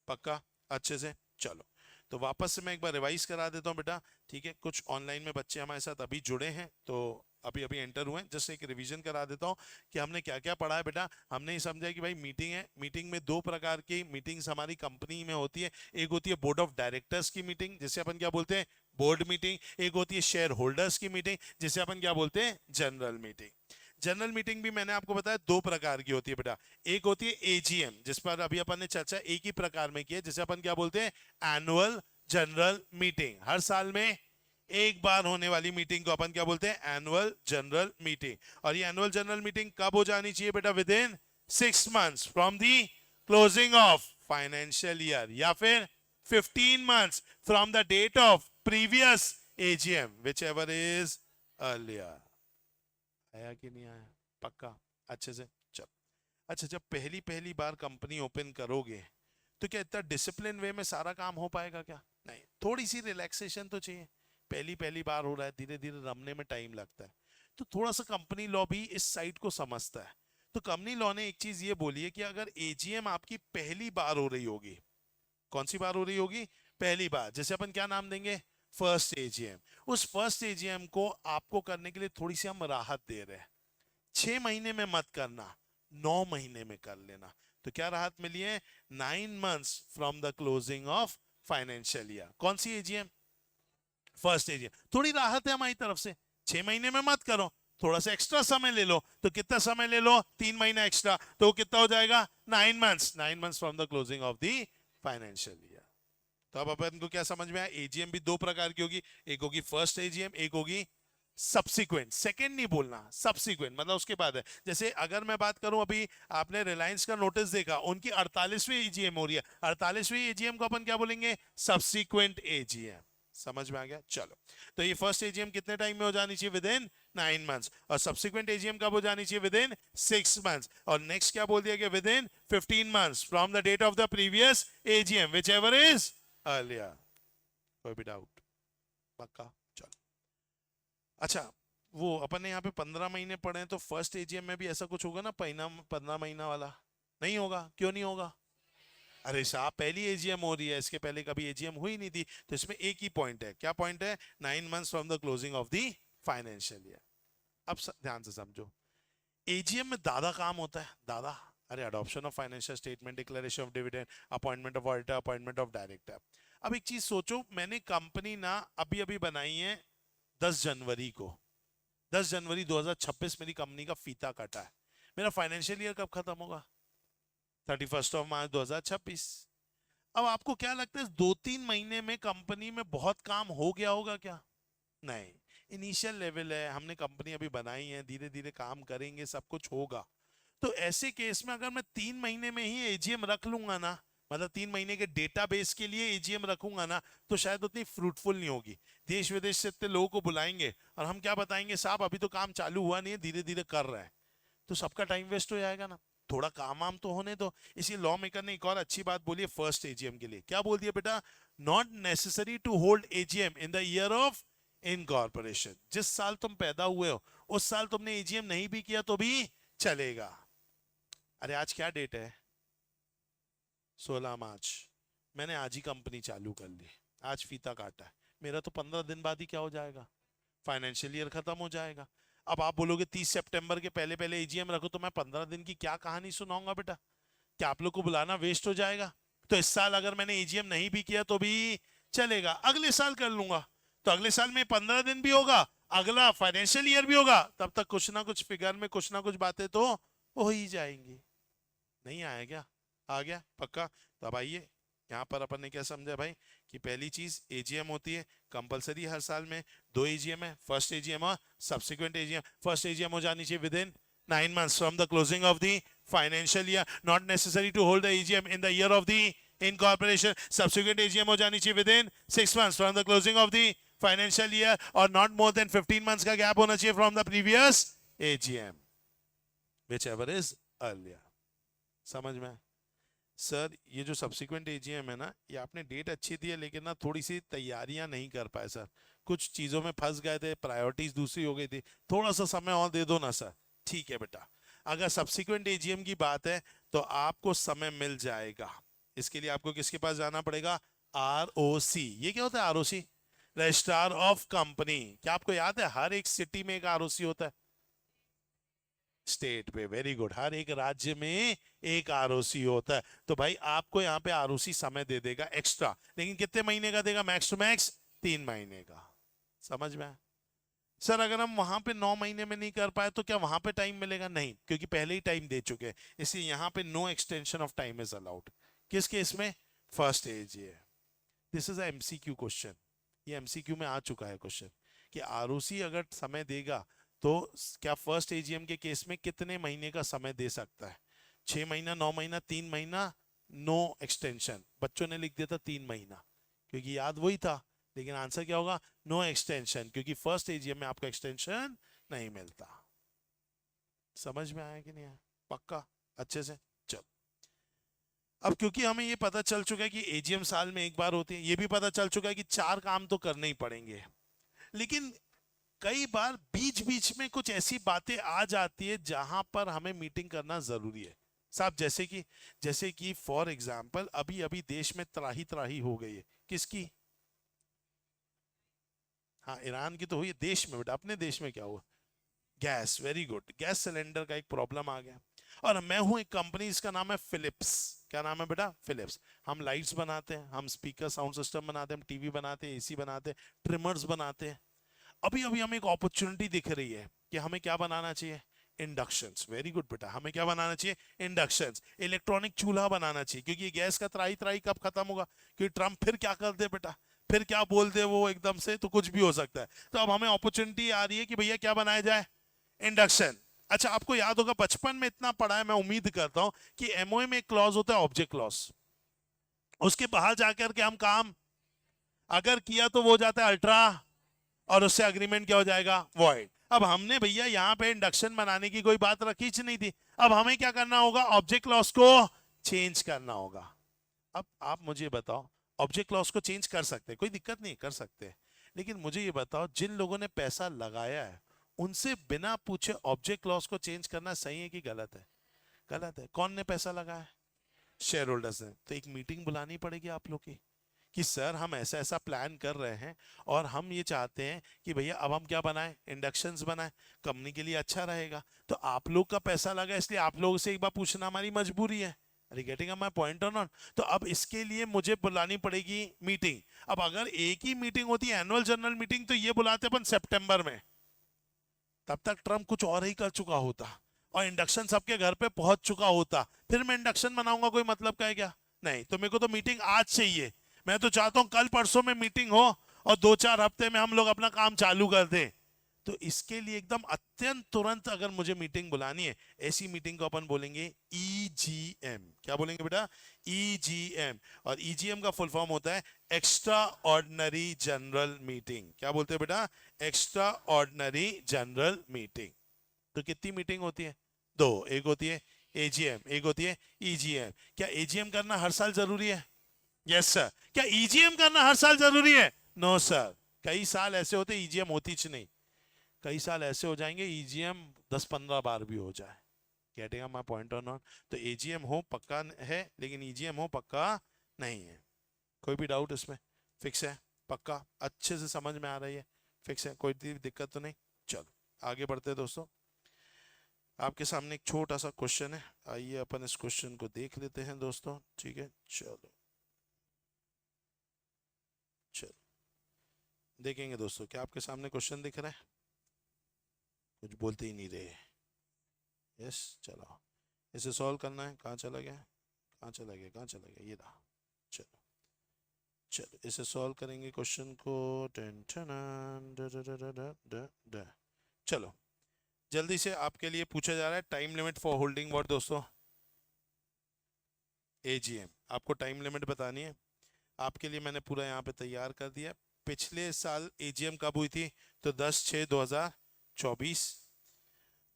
पक्का, अच्छे से, चलो। तो वापस से मैं एक बार रिवाइज करा देता हूँ बेटा, ठीक है। कुछ ऑनलाइन में बच्चे हमारे साथ अभी जुड़े हैं, तो अभी अभी एंटर हुए हैं, जस्ट एक रिवीजन करा देता हूँ कि हमने क्या क्या पढ़ा है बेटा। हमने ये समझा कि भाई मीटिंग है, मीटिंग में दो प्रकार की मीटिंग्स हमारी कंपनी में होती है। एक होती है बोर्ड ऑफ डायरेक्टर्स की मीटिंग, जिसे अपन क्या बोलते हैं, बोर्ड मीटिंग। एक होती है शेयर होल्डर्स की मीटिंग, जिसे अपन क्या बोलते हैं, जनरल मीटिंग। जनरल मीटिंग भी मैंने आपको बताया दो प्रकार की होती है बेटा। एक होती है एजीएम, जिस पर अभी अपन ने चर्चा एक ही प्रकार में की है, जिसे अपन क्या बोलते हैं, एनुअल जनरल मीटिंग। हर साल में एक बार होने वाली मीटिंग को अपन क्या बोलते हैं, एनुअल जनरल मीटिंग। और ये एनुअल जनरल मीटिंग कब हो जानी चाहिए बेटा, within 6 months from the closing of financial year, या फिर 15 months from the date of previous AGM whichever is earlier. आया कि नहीं आया? पक्का अच्छे से चल। अच्छा, जब पहली पहली बार कंपनी ओपन करोगे तो क्या इतना डिसिप्लिन वे में सारा काम हो पाएगा क्या? नहीं, थोड़ी सी रिलैक्सेशन तो चाहिए। पहली पहली बार हो रहा है, धीरे धीरे रमने में टाइम लगता है। तो थोड़ा सा कंपनी लॉ भी इस साइड को समझता है। तो कंपनी लॉ ने एक चीज ये बोली है कि अगर एजीएम आपकी पहली बार हो रही होगी, कौन सी बार हो रही होगी? पहली बार। जैसे अपन क्या नाम देंगे? First AGM. उस फर्स्ट एजीएम को आपको करने के लिए थोड़ी सी हम राहत दे रहे हैं। 6 महीने में मत करना, 9 महीने में कर लेना। तो क्या राहत मिली है? 9 months from the closing of financial year. कौन सी एजीएम? First AGM. थोड़ी राहत है हमारी तरफ से। 6 महीने में मत करो, थोड़ा सा एक्स्ट्रा समय ले लो। तो कितना समय ले लो? 3 महीना एक्स्ट्रा। तो कितना हो जाएगा? 9 months। 9 months from the closing of the financial year. तो अब अपन को क्या समझ में आया? एजीएम भी दो प्रकार की होगी, एक होगी फर्स्ट एजीएम, एक होगी सब्सिक्वेंट। सेकंड नहीं बोलना, सब्सिक्वेंट मतलब उसके बाद है। जैसे अगर मैं बात करूं, अभी आपने रिलायंस का नोटिस देखा, उनकी 48वीं एजीएम हो रही है। 48वीं एजीएम को अपन क्या बोलेंगे? Subsequent AGM. समझ में आ गया? चलो, तो ये फर्स्ट एजीएम कितने टाइम में हो जानी चाहिए? Within 9 months। और सब्सिक्वेंट एजीएम कब हो जानी चाहिए? Within 6 months। और नेक्स्ट क्या बोल दिया गया? Within 15 months from the date of the previous AGM whichever is earlier. कोई भी डाउट? पक्का? चलो। अच्छा, वो अपन ने यहाँ पे 15 महीने पढ़े हैं, तो फर्स्ट एजीएम में भी ऐसा कुछ होगा ना, 15 महीना वाला? नहीं होगा। क्यों नहीं होगा? अरे साहब, पहली एजीएम हो रही है, इसके पहले कभी एजीएम हुई नहीं थी। तो इसमें एक ही पॉइंट है। क्या पॉइंट है? 9 months from the closing of the financial year. अब ध्यान से समझो, एजीएम में दादा काम होता है। दादा, अरे adoption of financial statement, declaration of dividend, appointment of auditor, appointment of director. अब एक चीज सोचो, मैंने कंपनी ना अभी अभी बनाई है 10 जनवरी को। 10 जनवरी 2026 मेरी कंपनी का फीता कटा है। मेरा फाइनेंशियल ईयर कब खत्म होगा? 31 मार्च 2026। अब आपको क्या लगता है, 2-3 महीने में कंपनी में बहुत काम हो गया होगा क्या? नहीं, इनिशियल लेवल है, हमने कंपनी अभी बनाई है, धीरे धीरे काम करेंगे, सब कुछ होगा। तो ऐसे केस में अगर मैं 3 महीने में ही एजीएम रख लूंगा ना, मतलब 3 महीने के डेटाबेस के लिए एजीएम रखूंगा ना, तो शायद उतनी फ्रूटफुल नहीं होगी। देश विदेश से इतने लोगों को बुलाएंगे और हम क्या बताएंगे? साहब अभी तो काम चालू हुआ नहीं है, धीरे धीरे कर रहे हैं। तो सबका टाइम वेस्ट हो जाएगा ना। थोड़ा काम वाम तो होने दो। इसी लॉ मेकर ने एक और अच्छी बात बोली है फर्स्ट एजीएम के लिए। क्या बोल दिया बेटा? Not necessary to hold AGM in the year of incorporation. जिस साल तुम पैदा हुए हो उस साल तुमने एजीएम नहीं भी किया तो भी चलेगा। अरे आज क्या डेट है? 16 मार्च। मैंने आज ही कंपनी चालू कर ली, आज फीता काटा है, मेरा तो 15 दिन बाद ही क्या हो जाएगा? फाइनेंशियल ईयर खत्म हो जाएगा। अब आप बोलोगे 30 सितंबर के पहले पहले एजीएम रखो, तो मैं 15 दिन की क्या कहानी सुनाऊंगा बेटा? क्या आप लोग को बुलाना वेस्ट हो जाएगा? तो इस साल अगर मैंने एजीएम नहीं भी किया तो भी चलेगा, अगले साल कर लूंगा। तो अगले साल में 15 दिन भी होगा, अगला फाइनेंशियल ईयर भी होगा, तब तक कुछ ना कुछ फिगर में कुछ ना कुछ बातें तो हो ही जाएंगी। नहीं आया क्या? आ गया? पक्का? तो अब आइए, यहाँ पर अपन ने क्या समझा भाई कि पहली चीज एजीएम होती है कंपलसरी हर साल में। 2 एजीएम है, फर्स्ट एजीएम और सब्सिक्वेंट एजीएम। फर्स्ट एजीएम हो जानी चाहिए within 9 months from the closing of the financial year. Not necessary to hold the AGM in the year of the incorporation. Subsequent AGM हो जानी चाहिए within 6 months from the closing of the financial year, और नॉट मोर देन 15 months का गैप होना चाहिए from the previous AGM whichever is earlier. समझ में? सर ये जो सब्सिक्वेंट एजीएम है ना, ये आपने डेट अच्छी दी है, लेकिन ना थोड़ी सी तैयारियां नहीं कर पाए सर, कुछ चीजों में फंस गए थे, प्रायोरिटीज दूसरी हो गई थी, थोड़ा सा समय और दे दो ना सर। ठीक है बेटा, अगर सब्सिक्वेंट एजीएम की बात है तो आपको समय मिल जाएगा। इसके लिए आपको किसके पास जाना पड़ेगा? आरओसी। ये क्या होता है आरओसी? Registrar of company. क्या आपको याद है हर एक सिटी में एक आरओसी होता है? स्टेट पे, वेरी गुड, हर एक राज्य में एक आरओसी होता है। तो भाई आपको यहाँ पे आरओसी समय दे देगा एक्स्ट्रा, लेकिन कितने महीने का देगा? मैक्स टू मैक्स 3 महीने का। समझ में आया? सर अगर हम वहां पे 9 महीने में नहीं कर पाए तो क्या वहां पे टाइम मिलेगा? नहीं, क्योंकि पहले ही टाइम दे चुके हैं, इसलिए यहाँ पे no extension of time is allowed. किस केस में? First age. ये दिस इज एमसीक्यू क्वेश्चन, ये एमसीक्यू में आ चुका है क्वेश्चन कि आरओसी अगर समय देगा तो क्या फर्स्ट एजीएम के केस में कितने महीने का समय दे सकता है? 6 महीना, 9 महीना, 3 महीना, नो एक्सटेंशन। बच्चों ने लिख दिया था 3 महीना, क्योंकि याद वही था लेकिन आंसर क्या होगा? नो एक्सटेंशन, क्योंकि फर्स्ट एजीएम में आपको एक्सटेंशन नहीं मिलता। समझ में आया कि नहीं आया? पक्का? अच्छे से? चलो, अब क्योंकि हमें ये पता चल चुका है कि एजीएम साल में एक बार होती है, ये भी पता चल चुका है कि 4 काम तो करने ही पड़ेंगे, लेकिन कई बार बीच बीच में कुछ ऐसी बातें आ जाती है जहां पर हमें मीटिंग करना जरूरी है साहब। जैसे कि फॉर एग्जाम्पल अभी अभी देश में त्राही त्राही हो गई है। किसकी? हाँ, ईरान की तो हुई है, देश में, बेटा अपने देश में क्या हुआ? Gas, very good, gas cylinder का एक प्रॉब्लम आ गया। और मैं हूं एक कंपनी, इसका नाम है फिलिप्स। क्या नाम है बेटा? फिलिप्स। हम लाइट्स बनाते हैं, हम स्पीकर साउंड सिस्टम बनाते हैं, हम टीवी बनाते हैं, एसी बनाते हैं, ट्रिमर्स बनाते हैं। अभी अभी हमें एक अपॉर्चुनिटी दिख रही है कि हमें क्या बनाना चाहिए? इंडक्शंस। वेरी गुड बेटा, हमें क्या बनाना चाहिए? इंडक्शंस। इलेक्ट्रॉनिक चूल्हा बनाना चाहिए, क्योंकि ये गैस का त्राही त्राही कब खत्म होगा? क्योंकि ट्रम्प फिर क्या कर दे बेटा, फिर क्या बोल दे वो एकदम से, तो कुछ भी हो सकता है। तो अब हमें अपॉर्चुनिटी आ रही है कि भैया क्या बनाया जाए? इंडक्शन। अच्छा, आपको याद होगा बचपन में इतना पढ़ा है, मैं उम्मीद करता हूं कि एमओए में एक क्लॉज होता है, ऑब्जेक्ट क्लॉज। उसके बाहर जाकर के हम काम अगर किया तो वो हो जाता है अल्ट्रा, और उससे अग्रीमेंट क्या हो जाएगा? वॉइड। अब हमने भैया यहाँ पे इंडक्शन बनाने की कोई बात रखी ही नहीं थी। अब हमें क्या करना होगा? ऑब्जेक्ट क्लॉज को चेंज करना होगा। अब आप मुझे बताओ, ऑब्जेक्ट क्लॉज को चेंज कर सकते हैं, कोई दिक्कत नहीं, कर सकते हैं, लेकिन मुझे ये बताओ, जिन लोगों ने पैसा लगाया है उनसे बिना पूछे ऑब्जेक्ट क्लॉज को चेंज करना सही है कि गलत है? गलत है। कौन ने पैसा लगाया है? शेयर होल्डर्स ने। तो एक मीटिंग बुलानी पड़ेगी आप लोग की कि सर हम ऐसा ऐसा प्लान कर रहे हैं और हम ये चाहते हैं कि भैया अब हम क्या बनाएं? इंडक्शंस बनाएं, कंपनी के लिए अच्छा रहेगा। तो आप लोग का पैसा लगा, इसलिए आप लोगों से एक बार पूछना हमारी मजबूरी है। अरे गेटिंग माय पॉइंट और नॉट? तो अब इसके लिए मुझे बुलानी पड़ेगी मीटिंग। अब अगर एक ही मीटिंग होती है, एनुअल जनरल मीटिंग, तो ये बुलाते अपन सितंबर में, तब तक ट्रम्प कुछ और ही कर चुका होता और इंडक्शन सबके घर पे पहुंच चुका होता। फिर मैं इंडक्शन मनाऊंगा, कोई मतलब का है क्या? नहीं। तो मेरे को तो मीटिंग आज चाहिए। मैं तो चाहता हूं कल परसों में मीटिंग हो और 2-4 हफ्ते में हम लोग अपना काम चालू कर दें। तो इसके लिए एकदम अत्यंत तुरंत अगर मुझे मीटिंग बुलानी है, ऐसी मीटिंग को अपन बोलेंगे ईजीएम। क्या बोलेंगे बेटा? ईजीएम। और ईजीएम का फुल फॉर्म होता है एक्स्ट्रा ऑर्डिनरी जनरल मीटिंग। क्या बोलते हैं बेटा? Extra ordinary general meeting. तो कितनी मीटिंग होती है? 2। एक होती है एजीएम, एक होती है ईजीएम। क्या एजीएम करना हर साल जरूरी है? Yes sir. क्या ईजीएम करना हर साल जरूरी है? No sir. कई साल ऐसे होते ईजीएम होती च नहीं, कई साल ऐसे हो जाएंगे ईजीएम 10-15 बार भी हो जाए। गेटिंग माय पॉइंट और नॉट? तो एजीएम हो पक्का है, लेकिन ईजीएम हो पक्का नहीं है। कोई भी डाउट इसमें? फिक्स है? पक्का? अच्छे से समझ में आ रही है? फिक्स है? कोई दिक्कत तो नहीं? चलो आगे बढ़ते हैं दोस्तों। आपके सामने एक छोटा सा क्वेश्चन है, आइए अपन इस क्वेश्चन को देख लेते हैं दोस्तों। ठीक है, चलो चलो देखेंगे दोस्तों। क्या आपके सामने क्वेश्चन दिख रहा है? कुछ बोलते ही नहीं रहे। यस, चलो इसे सॉल्व करना है। कहाँ चला गया? कहाँ चला गया? कहाँ चला गया? ये रहा। चलो चलो इसे सॉल्व करेंगे क्वेश्चन को। टेन टेन ड ड ड ड ड ड ड। चलो जल्दी से आपके लिए पूछा जा रहा है time limit for holding what दोस्तों? एजीएम। आपको टाइम लिमिट बतानी है। आपके लिए मैंने पूरा यहाँ पे तैयार कर दिया। पिछले साल एजीएम कब हुई थी? तो 10/6/2024।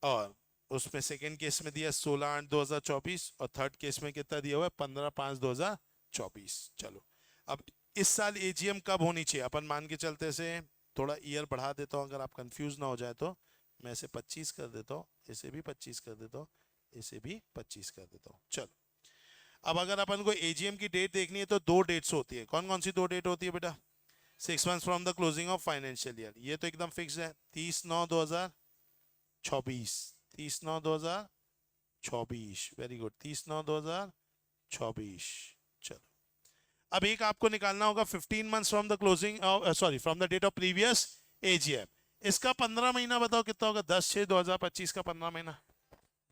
और उसमें सेकेंड केस में दिया 16/8/2024 और थर्ड केस में कितना दिया हुआ है? 15/5/2024। चलो अब इस साल एजीएम कब होनी चाहिए? अपन मान के चलते से थोड़ा ईयर बढ़ा देता हूँ अगर आप कंफ्यूज ना हो जाए तो। मैं इसे 25 कर देता हूँ, इसे भी 25 कर देता हूँ, इसे भी 25 कर देता हूँ। चलो अब अगर अपन को एजीएम की डेट देखनी है तो 2 डेट्स होती है। कौन कौन सी 2 डेट होती है बेटा? 6 months from the closing of financial year, ये तो एकदम फिक्स है। 30/9/2024, 30/9/2024, वेरी गुड, 30/9/2024। चलो अब एक आपको निकालना होगा 15 months from the closing, sorry from the date of previous AGM. इसका 15 महीना बताओ कितना होगा? 10/6/2025 का 15 महीना,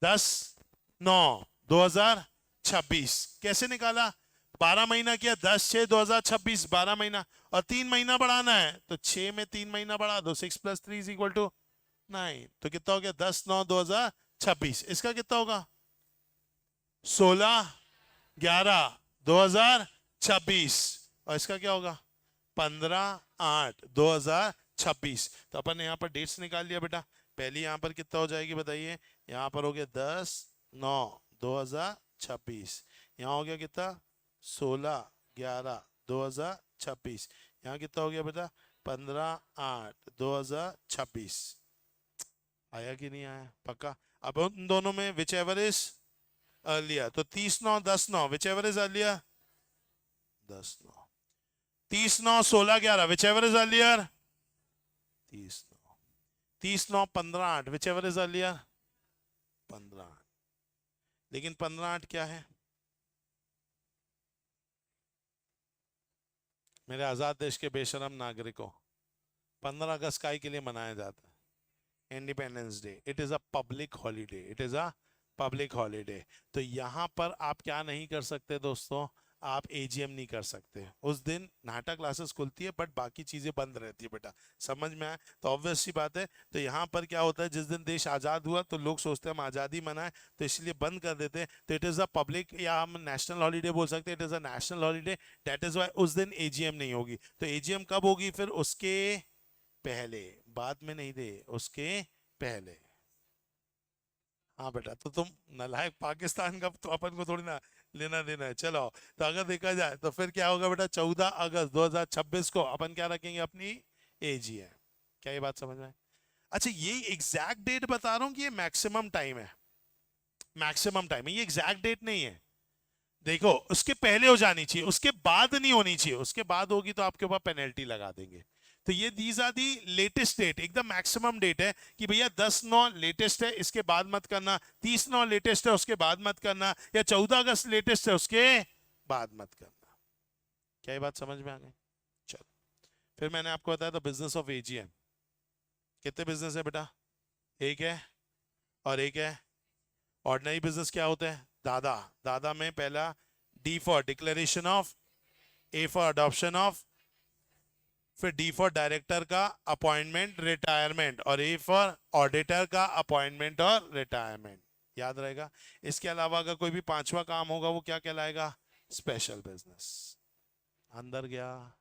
10/9/2026। कैसे निकाला? 12 महीना किया, 10/6/2026, 12 महीना, और 3 महीना बढ़ाना है तो 6 में 3 महीना बढ़ा दो, 6+3 = 9। तो कितना हो गया? 10/9/2026। इसका कितना होगा? 16/11/2026। और इसका क्या होगा? 15/8/2026। तो अपन ने यहाँ पर डेट्स निकाल लिया बेटा। पहली यहाँ पर कितना हो जाएगी बताइए? यहाँ पर हो गया 10/9/2026। यहाँ हो गया कितना? 16/11/2026। यहाँ कितना हो गया बेटा? 15/8/2026। आया कि नहीं आया? पक्का? अब उन दोनों में विच एवर इज अर्लियर, तो 30/9/10/9 which ever is earlier? 10/9। 30/9/16/11 which ever is earlier? 30/9। 30/9/15/8 which ever is earlier? 15/8। लेकिन 15/8 क्या है मेरे आजाद देश के बेशरम नागरिकों? 15 अगस्त काय के लिए मनाया जाता है? Independence day. It is a public holiday. It is a public holiday. तो यहां पर आप क्या नहीं कर सकते दोस्तों? आप एजीएम नहीं कर सकते उस दिन। नाटक क्लासेस खुलती है बट बाकी चीजें बंद रहती है बेटा। समझ में आए? तो ऑब्वियस सी बात है। तो यहाँ पर क्या होता है, जिस दिन देश आजाद हुआ तो लोग सोचते हैं हम आजादी मनाएं, तो इसलिए बंद कर देते हैं। तो इट इज अ पब्लिक, या हम नेशनल हॉलीडे बोल सकते हैं। It is a national holiday. That is why उस दिन एजीएम नहीं होगी। तो एजीएम कब होगी फिर? उसके पहले। बाद में नहीं दे, उसके पहले। हाँ बेटा, तो तुम नालायक पाकिस्तान का तो अपन को थोड़ी ना लेना देना है। चलो, तो अगर देखा जाए तो फिर क्या होगा बेटा? 14 अगस्त 2026 को अपन क्या रखेंगे? अपनी एजीएम। क्या ये बात समझ में आए? अच्छा, ये एग्जैक्ट डेट बता रहा हूँ कि ये मैक्सिमम टाइम है। मैक्सिमम टाइम है, ये एग्जैक्ट डेट नहीं है। देखो, उसके पहले हो जानी चाहिए, उसके बाद नहीं होनी चाहिए। उसके बाद होगी तो आपके ऊपर पेनल्टी लगा देंगे। तो ये these are the latest date, एकदम मैक्सिमम डेट है कि भैया 10/9 लेटेस्ट है, इसके बाद मत करना। 30/9 लेटेस्ट है, उसके बाद मत करना। या 14 अगस्त लेटेस्ट है, उसके बाद मत करना। क्या ये बात समझ में आ गई? चलो, फिर मैंने आपको बताया था बिजनेस ऑफ एजीएम। कितने बिजनेस है बेटा? एक है और एक है। ऑर्डिनरी बिजनेस क्या होता है? दादा। दादा में पहला D for declaration of, A for adoption of, फिर डी फॉर डायरेक्टर का अपॉइंटमेंट रिटायरमेंट, और ए फॉर ऑडिटर का अपॉइंटमेंट और रिटायरमेंट। याद रहेगा? इसके अलावा अगर कोई भी पांचवा काम होगा वो क्या कहलाएगा? Special business. अंदर गया?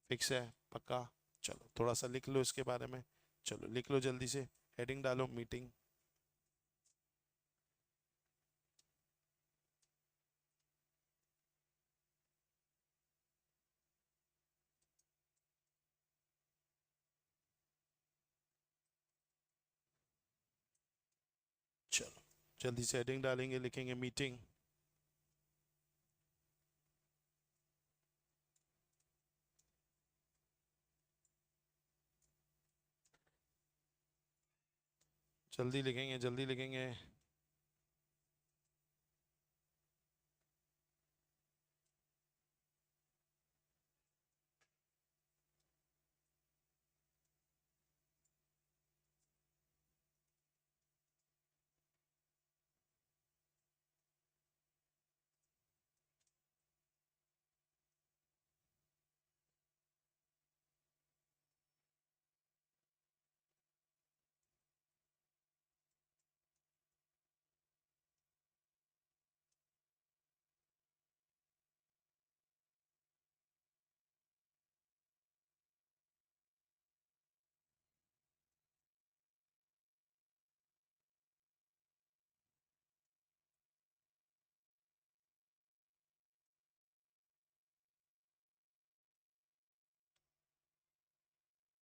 फिक्स है? पक्का? चलो, थोड़ा सा लिख लो इसके बारे में। चलो लिख लो जल्दी से। हेडिंग डालो, मीटिंग। चलो जल्दी से हेडिंग डालेंगे, लिखेंगे मीटिंग। जल्दी लिखेंगे, जल्दी लिखेंगे।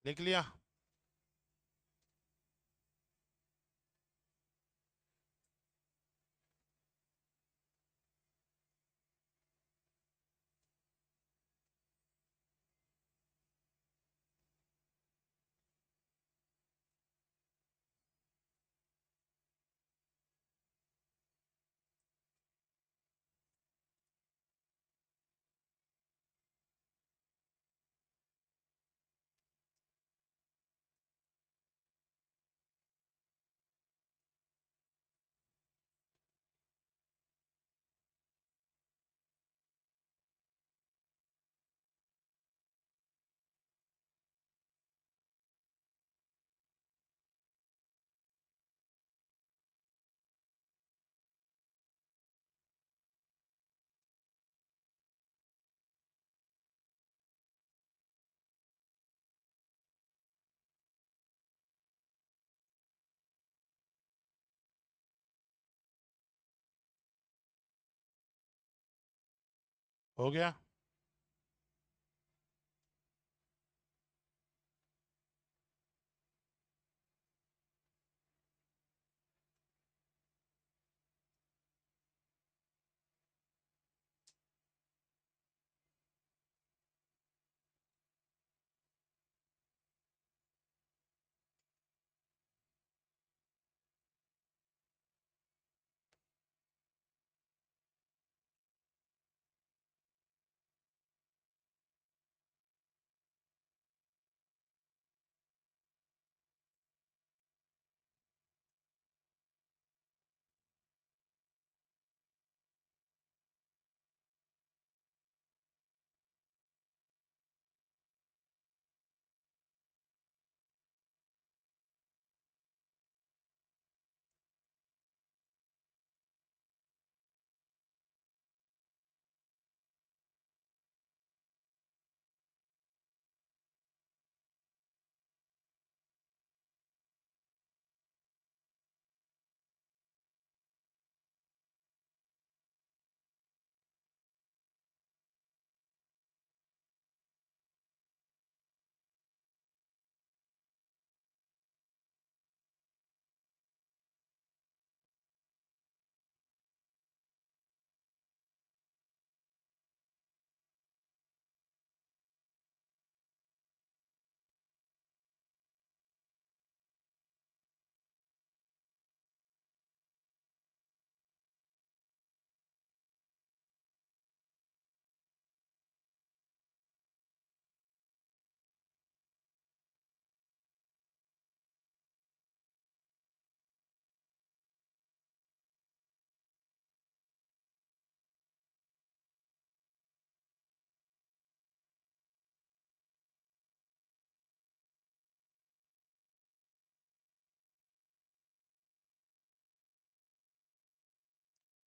लिख लिया? हो गया?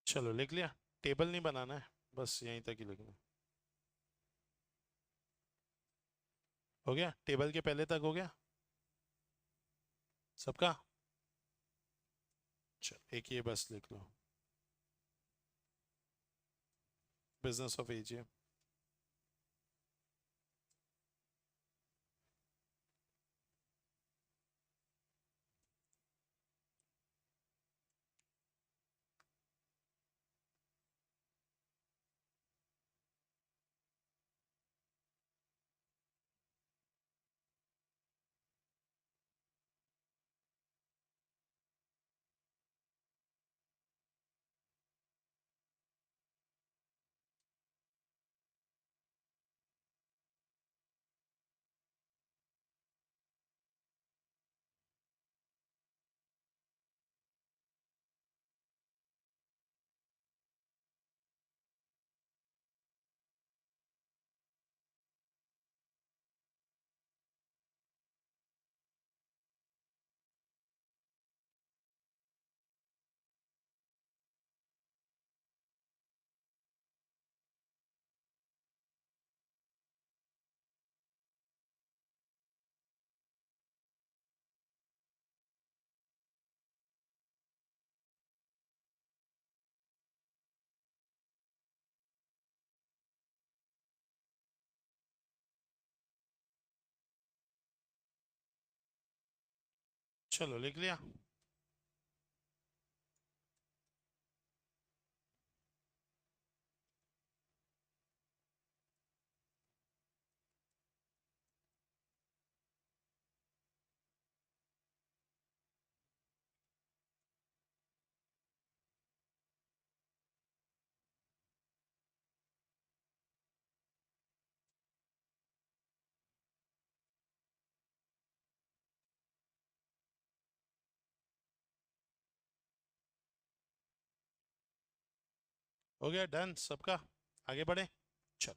चलो लिख लिया। टेबल नहीं बनाना है, बस यहीं तक ही लिखना। हो गया? टेबल के पहले तक हो गया सबका? चलो एक ये बस लिख लो, बिजनेस ऑफ एजीएम। चलो लिख लिया। हो गया डन सबका? आगे बढ़े? चलो,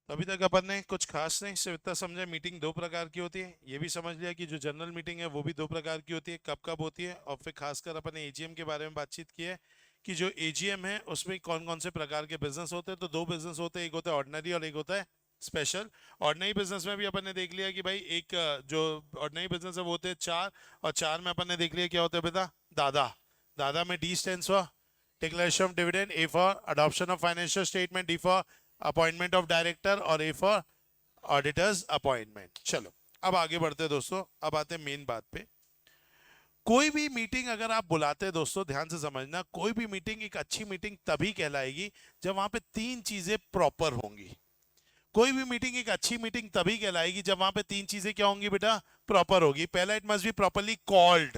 तो अभी तक अपन ने कुछ खास नहीं, सिर्फ इतना समझा मीटिंग दो प्रकार की होती है। ये भी समझ लिया कि जो जनरल मीटिंग है वो भी दो प्रकार की होती है, कब कब होती है। और फिर खासकर अपन ने एजीएम के बारे में बातचीत की है कि जो एजीएम है उसमें कौन कौन से प्रकार के बिजनेस होते हैं। तो दो बिजनेस होते हैं, एक होता है ऑर्डिनरी और एक होता है स्पेशल। ऑर्डिनरी बिजनेस में भी अपन ने देख लिया कि भाई एक जो ऑर्डिनरी बिजनेस है वो होते हैं चार, और चार में अपन ने देख लिया क्या होता है बेटा, दादा। दादा में डी स्टैंड्स हुआ, declaration of dividend, A for adoption of financial statement, D for appointment of director और A for auditors appointment. चलो अब आगे बढ़ते हैं दोस्तों, अब आते हैं मेन बात पे। कोई भी मीटिंग अगर आप बुलाते हैं दोस्तों, ध्यान से समझना, कोई भी मीटिंग एक अच्छी मीटिंग तभी कहलाएगी जब वहां पे तीन चीजें प्रॉपर होंगी। कोई भी मीटिंग एक अच्छी मीटिंग तभी कहलाएगी जब वहां पे तीन चीजें क्या होंगी बेटा, प्रॉपर होगी। पहला, it must be properly called,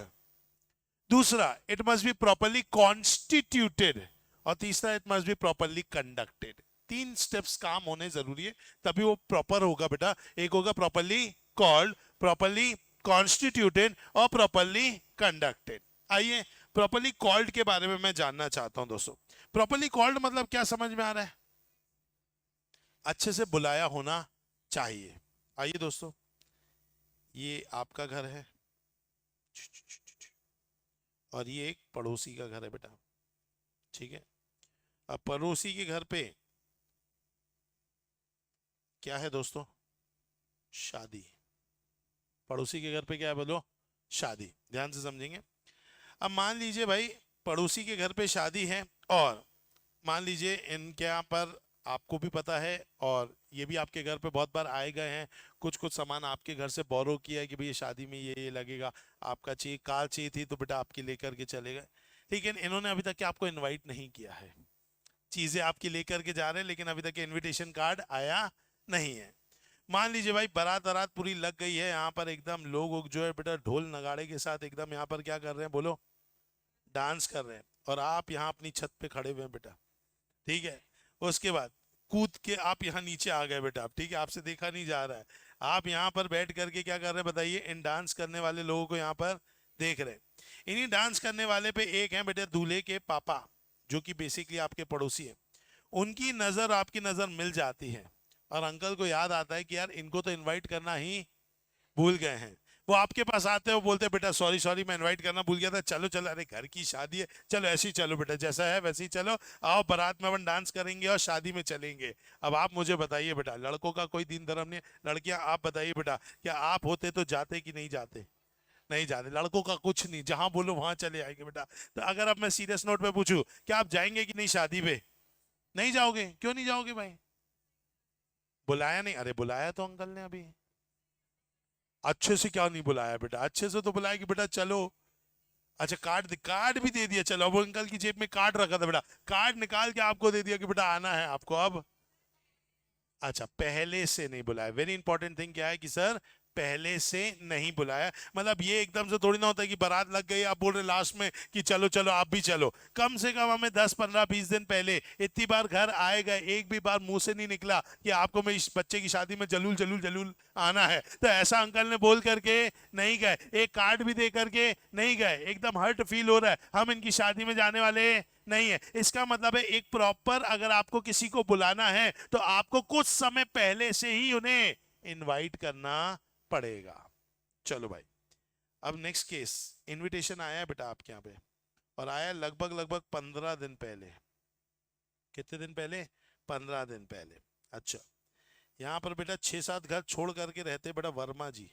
दूसरा it must be properly constituted, और तीसरा it must be properly conducted. तीन स्टेप्स काम होने जरूरी है तभी वो प्रॉपर होगा बेटा। एक होगा प्रॉपरली कॉल्ड, प्रॉपरली कॉन्स्टिट्यूटेड और प्रॉपरली कंडक्टेड। आइए प्रॉपरली कॉल्ड के बारे में मैं जानना चाहता हूं दोस्तों। प्रॉपरली कॉल्ड मतलब क्या समझ में आ रहा है? अच्छे से बुलाया होना चाहिए। आइए दोस्तों, ये आपका घर है और ये एक पड़ोसी का घर है बेटा, ठीक है। अब पड़ोसी के घर पे क्या है दोस्तों? शादी। पड़ोसी के घर पे क्या है बोलो? शादी। ध्यान से समझेंगे। अब मान लीजिए भाई पड़ोसी के घर पे शादी है, और मान लीजिए इनके यहाँ पर आपको भी पता है और ये भी आपके घर पे बहुत बार आए गए हैं, कुछ कुछ सामान आपके घर से बोरो किया है कि भाई शादी में ये लगेगा, आपका चाहिए, कार चाहिए थी तो बेटा आपकी लेकर के चले गए। लेकिन इन्होंने अभी तक आपको इनवाइट नहीं किया है, चीजें आपकी लेकर के जा रहे हैं लेकिन अभी तक इन्विटेशन कार्ड आया नहीं है। मान लीजिए भाई बारात बारात पूरी लग गई है, यहाँ पर एकदम लोग जो है बेटा ढोल नगाड़े के साथ एकदम यहाँ पर क्या कर रहे हैं बोलो? डांस कर रहे हैं, और आप यहाँ अपनी छत पे खड़े हुए हैं बेटा, ठीक है। उसके बाद कूद के आप यहाँ नीचे आ गए बेटा, ठीक है, आपसे देखा नहीं जा रहा है, आप यहाँ पर बैठ करके क्या कर रहे हैं बताइए? इन डांस करने वाले लोगों को यहाँ पर देख रहे हैं। इन्हीं डांस करने वाले पे एक है बेटा दूल्हे के पापा, जो कि बेसिकली आपके पड़ोसी है। उनकी नजर आपकी नजर मिल जाती है और अंकल को याद आता है कि यार इनको तो इनवाइट करना ही भूल गए हैं। वो आपके पास आते हैं, वो बोलते हैं बेटा सॉरी सॉरी मैं इनवाइट करना भूल गया था, चलो चलो, अरे घर की शादी है, चलो ऐसे ही चलो बेटा, जैसा है वैसे ही चलो, आओ बारात में अपन डांस करेंगे और शादी में चलेंगे। अब आप मुझे बताइए बेटा, लड़कों का कोई दीन धर्म नहीं है, लड़कियां आप बताइए बेटा, क्या आप होते तो जाते कि नहीं जाते? नहीं जाते। लड़कों का कुछ नहीं, जहां बोलो वहां चले आएंगे बेटा। तो अगर अब मैं सीरियस नोट पे पूछूं, क्या आप जाएंगे कि नहीं शादी पे? नहीं जाओगे? क्यों नहीं जाओगे भाई? बुलाया नहीं? अरे बुलाया तो अंकल ने अभी। अच्छे से क्या नहीं बुलाया बेटा? अच्छे से तो बुलाया कि बेटा चलो। अच्छा कार्ड भी दे दिया, चलो। अब अंकल की जेब में कार्ड रखा था बेटा, कार्ड निकाल के आपको दे दिया कि बेटा आना है आपको अब। अच्छा पहले से नहीं बुलाया। वेरी इंपॉर्टेंट थिंग क्या है कि सर पहले से नहीं बुलाया। मतलब ये एकदम से थोड़ी ना होता है कि बारात लग गई आप बोल रहे लास्ट में कि चलो चलो आप भी चलो। कम से कम हमें 10 15 20 दिन पहले इतनी बार घर आए गए, एक भी बार मुंह से नहीं निकला कि आपको मैं इस बच्चे की शादी में जलूल जलूल जलूल आना है। तो ऐसा अंकल ने बोल करके नहीं गए, एक कार्ड भी दे करके नहीं गए, एकदम हर्ट फील हो रहा है हम इनकी शादी में जाने वाले नहीं है। इसका मतलब है एक प्रॉपर अगर आपको किसी को बुलाना है तो आपको कुछ समय पहले से ही उन्हें इनवाइट करना पड़ेगा। चलो भाई, अब नेक्स्ट केस। इनविटेशन आया है बेटा आपके यहाँ पे, और आया लगभग लगभग 15 दिन पहले। कितने दिन पहले? 15 दिन पहले। अच्छा, यहाँ पर बेटा 6-7 घर छोड़ करके रहते बेटा वर्मा जी,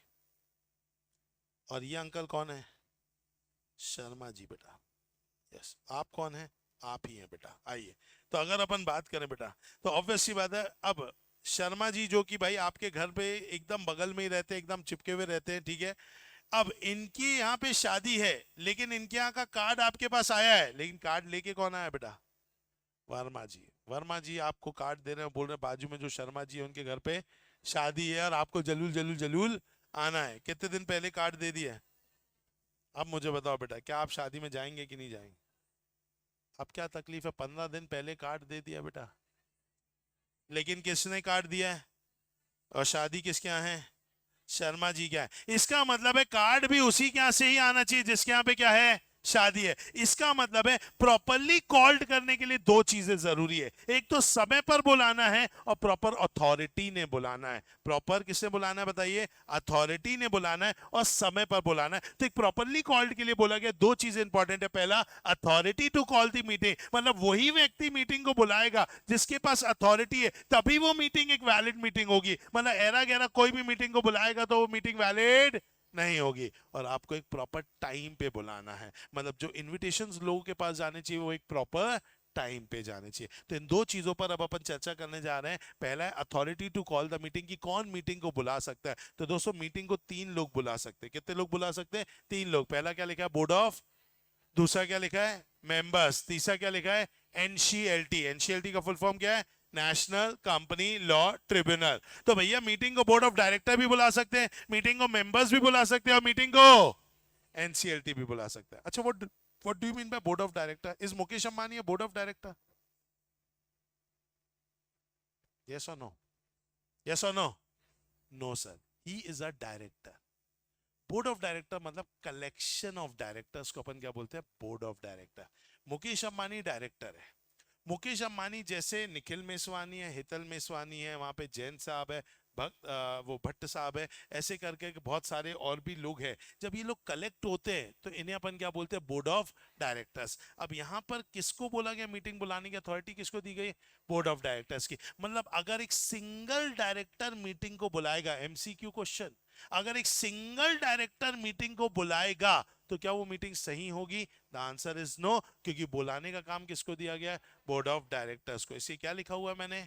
और ये अंकल कौन है? शर्मा जी बेटा। यस, आप कौन है? आप ही हैं बेटा। आइए, तो अगर अपन बात करें बेटा तो ऑब्वियस सी बात है, अब शर्मा जी जो कि भाई आपके घर पे एकदम बगल में ही रहते हैं, एकदम चिपके हुए रहते हैं, ठीक है। अब इनकी यहाँ पे शादी है, लेकिन इनके यहाँ का कार्ड आपके पास आया है, लेकिन कार्ड लेके कौन आया बेटा? वर्मा जी। वर्मा जी आपको कार्ड दे रहे हैं, बोल रहे हैं बाजू में जो शर्मा जी है उनके घर पे शादी है और आपको जलूल जलूल जलूल आना है। कितने दिन पहले कार्ड दे दिया है? अब मुझे बताओ बेटा, क्या आप शादी में जाएंगे कि नहीं जाएंगे? अब क्या तकलीफ है? 15 दिन पहले कार्ड दे दिया बेटा, लेकिन किसने कार्ड दिया है और शादी किसके यहाँ है? शर्मा जी क्या है। इसका मतलब है कार्ड भी उसी के यहाँ से ही आना चाहिए जिसके यहाँ पे क्या है? शादी है। इसका मतलब है प्रॉपरली कॉल्ड करने के लिए दो चीजें जरूरी है, एक तो समय पर बुलाना है और प्रॉपर अथॉरिटी ने बुलाना है। प्रॉपर किसने बुलाना है बताइए? अथॉरिटी ने बुलाना है और समय पर बुलाना है। तो एक प्रॉपरली कॉल्ड के लिए बोला गया दो चीजें इंपॉर्टेंट है। पहला, authority to call the meeting, मतलब वही व्यक्ति मीटिंग को बुलाएगा जिसके पास अथॉरिटी है, तभी वो मीटिंग एक वैलिड मीटिंग होगी। मतलब एरा गैरा कोई भी मीटिंग को बुलाएगा तो वो मीटिंग वैलिड नहीं होगी। और आपको एक प्रॉपर टाइम पे बुलाना है, मतलब जो इनविटेशंस लोगों के पास जाने चाहिए वो एक प्रॉपर टाइम पे जाने चाहिए। तो इन दो चीजों पर अब अपन चर्चा करने जा रहे हैं। पहला है authority to call the meeting, की कौन मीटिंग को बुला सकता है। तो दोस्तों मीटिंग को 3 लोग बुला सकते हैं। कितने लोग बुला सकते हैं? 3 लोग। पहला क्या लिखा है? Board of. दूसरा क्या लिखा है? मेंबर्स। तीसरा क्या लिखा है? एनसीएलटी। एनसीएलटी का फुल फॉर्म क्या है? National company law tribunal. तो भैया मीटिंग को बोर्ड ऑफ डायरेक्टर भी बुला सकते हैं, मीटिंग को मेंबर्स भी बुला सकते हैं, और मीटिंग को एनसीएलटी भी बुला सकता है। अच्छा, what do you mean by board of director? Is Mukesh Ambani है बोर्ड ऑफ डायरेक्टर? यस और नो? यस और no? No sir, he is a director. Board of director मतलब कलेक्शन ऑफ डायरेक्टर्स को अपन क्या बोलते हैं? Board of director. Mukesh Ambani director है। मुकेश अंबानी जैसे निखिल मेसवानी है, हितल मेसवानी है, वहां पे जैन साहब है, वो भट्ट साहब है, ऐसे करके बहुत सारे और भी लोग हैं। जब ये लोग कलेक्ट होते हैं तो इन्हें अपन क्या बोलते हैं? Board of directors. अब यहाँ पर किसको बोला गया मीटिंग बुलाने की अथॉरिटी? किसको दी गई? बोर्ड ऑफ डायरेक्टर्स की। मतलब अगर एक सिंगल डायरेक्टर मीटिंग को बुलाएगा, एमसीक्यू क्वेश्चन, अगर एक सिंगल डायरेक्टर मीटिंग को बुलाएगा तो क्या वो मीटिंग सही होगी? द आंसर इज नो, क्योंकि बुलाने का काम किसको दिया गया है? बोर्ड ऑफ डायरेक्टर्स को। इसे क्या लिखा हुआ है मैंने?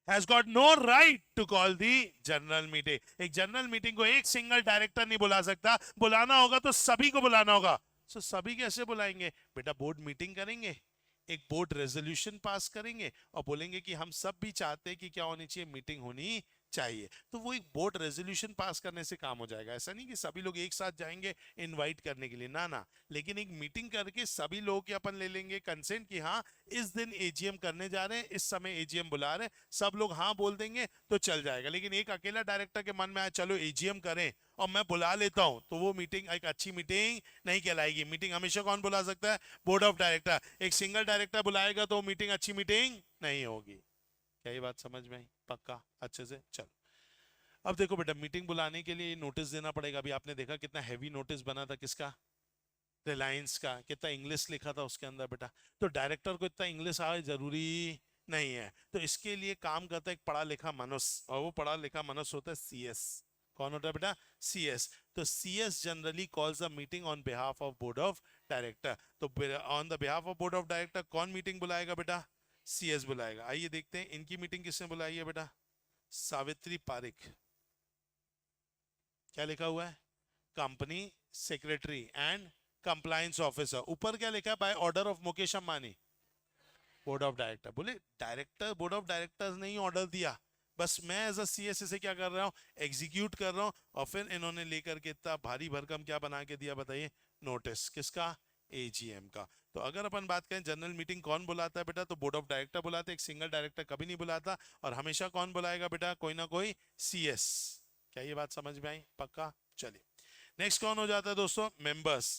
Has got no right to call the general meeting. एक जनरल मीटिंग को एक सिंगल डायरेक्टर नहीं बुला सकता, बुलाना होगा तो सभी को बुलाना होगा। सो सभी कैसे बुलाएंगे बेटा? बोर्ड मीटिंग करेंगे, एक बोर्ड रेजोल्यूशन पास करेंगे और बोलेंगे कि हम सब भी चाहते हैं कि क्या होनी चाहिए? मीटिंग होनी चाहिए। तो वो एक बोर्ड रेजोल्यूशन पास करने से काम हो जाएगा। ऐसा नहीं कि सभी लोग एक साथ जाएंगे इनवाइट करने के लिए, ना ना। लेकिन एक मीटिंग करके सभी लोगों की अपन ले लेंगे कंसेंट कि हाँ इस दिन एजीएम करने जा रहे हैं, इस समय एजीएम बुला रहे हैं, सब लोग हाँ बोल देंगे तो चल जाएगा। लेकिन एक अकेला डायरेक्टर के मन में आया चलो एजीएम करें और मैं बुला लेता हूं, तो वो मीटिंग एक अच्छी मीटिंग नहीं कहलाएगी। मीटिंग हमेशा कौन बुला सकता है? Board of director. एक सिंगल डायरेक्टर बुलाएगा तो मीटिंग अच्छी मीटिंग नहीं होगी। क्या ये बात समझ में आई? पक्का? अच्छे से चलो। अब देखो बेटा, मीटिंग बुलाने के लिए नोटिस देना पड़ेगा। अभी आपने देखा कितना हैवी नोटिस बना था, किसका? रिलायंस का। कितना इंग्लिश लिखा था उसके अंदर बेटा। तो डायरेक्टर को इतना इंग्लिश आए जरूरी नहीं है। तो इसके लिए काम करता है एक पढ़ा लिखा मनुष्य, और वो पढ़ा लिखा मनुष्य होता है सीएस। कौन होता है बेटा? सीएस। तो CS generally calls the meeting on behalf of board of director. तो on the behalf of board of director कौन मीटिंग बुलाएगा बेटा? सीएस बुलाएगा। आइए देखते हैं इनकी मीटिंग किसने बुलाई है बेटा। सावित्री पारिक। क्या लिखा हुआ है? Company secretary and compliance officer. ऊपर क्या लिखा है? By order of Mukesh Ambani, board of director. बोले डायरेक्टर, बोर्ड ऑफ डायरेक्टर्स ने ही ऑर्डर दिया, बस मैं एज अ सीएस से क्या कर रहा हूँ? एग्जीक्यूट कर रहा हूँ। और फिर इन्होंने लेकर के इतना भारी भरकम क्या बना के दिया बताइए? नोटिस। किसका? एजीएम का। तो अगर अपन बात करें जनरल मीटिंग कौन बुलाता है बेटा, तो बोर्ड ऑफ डायरेक्टर बुलाते हैं। एक सिंगल डायरेक्टर कभी नहीं बुलाता। और हमेशा कौन बुलाएगा बेटा? कोई ना कोई सीएस। क्या ये बात समझ में आई? पक्का? चलिए नेक्स्ट कौन हो जाता है दोस्तों? मेंबर्स।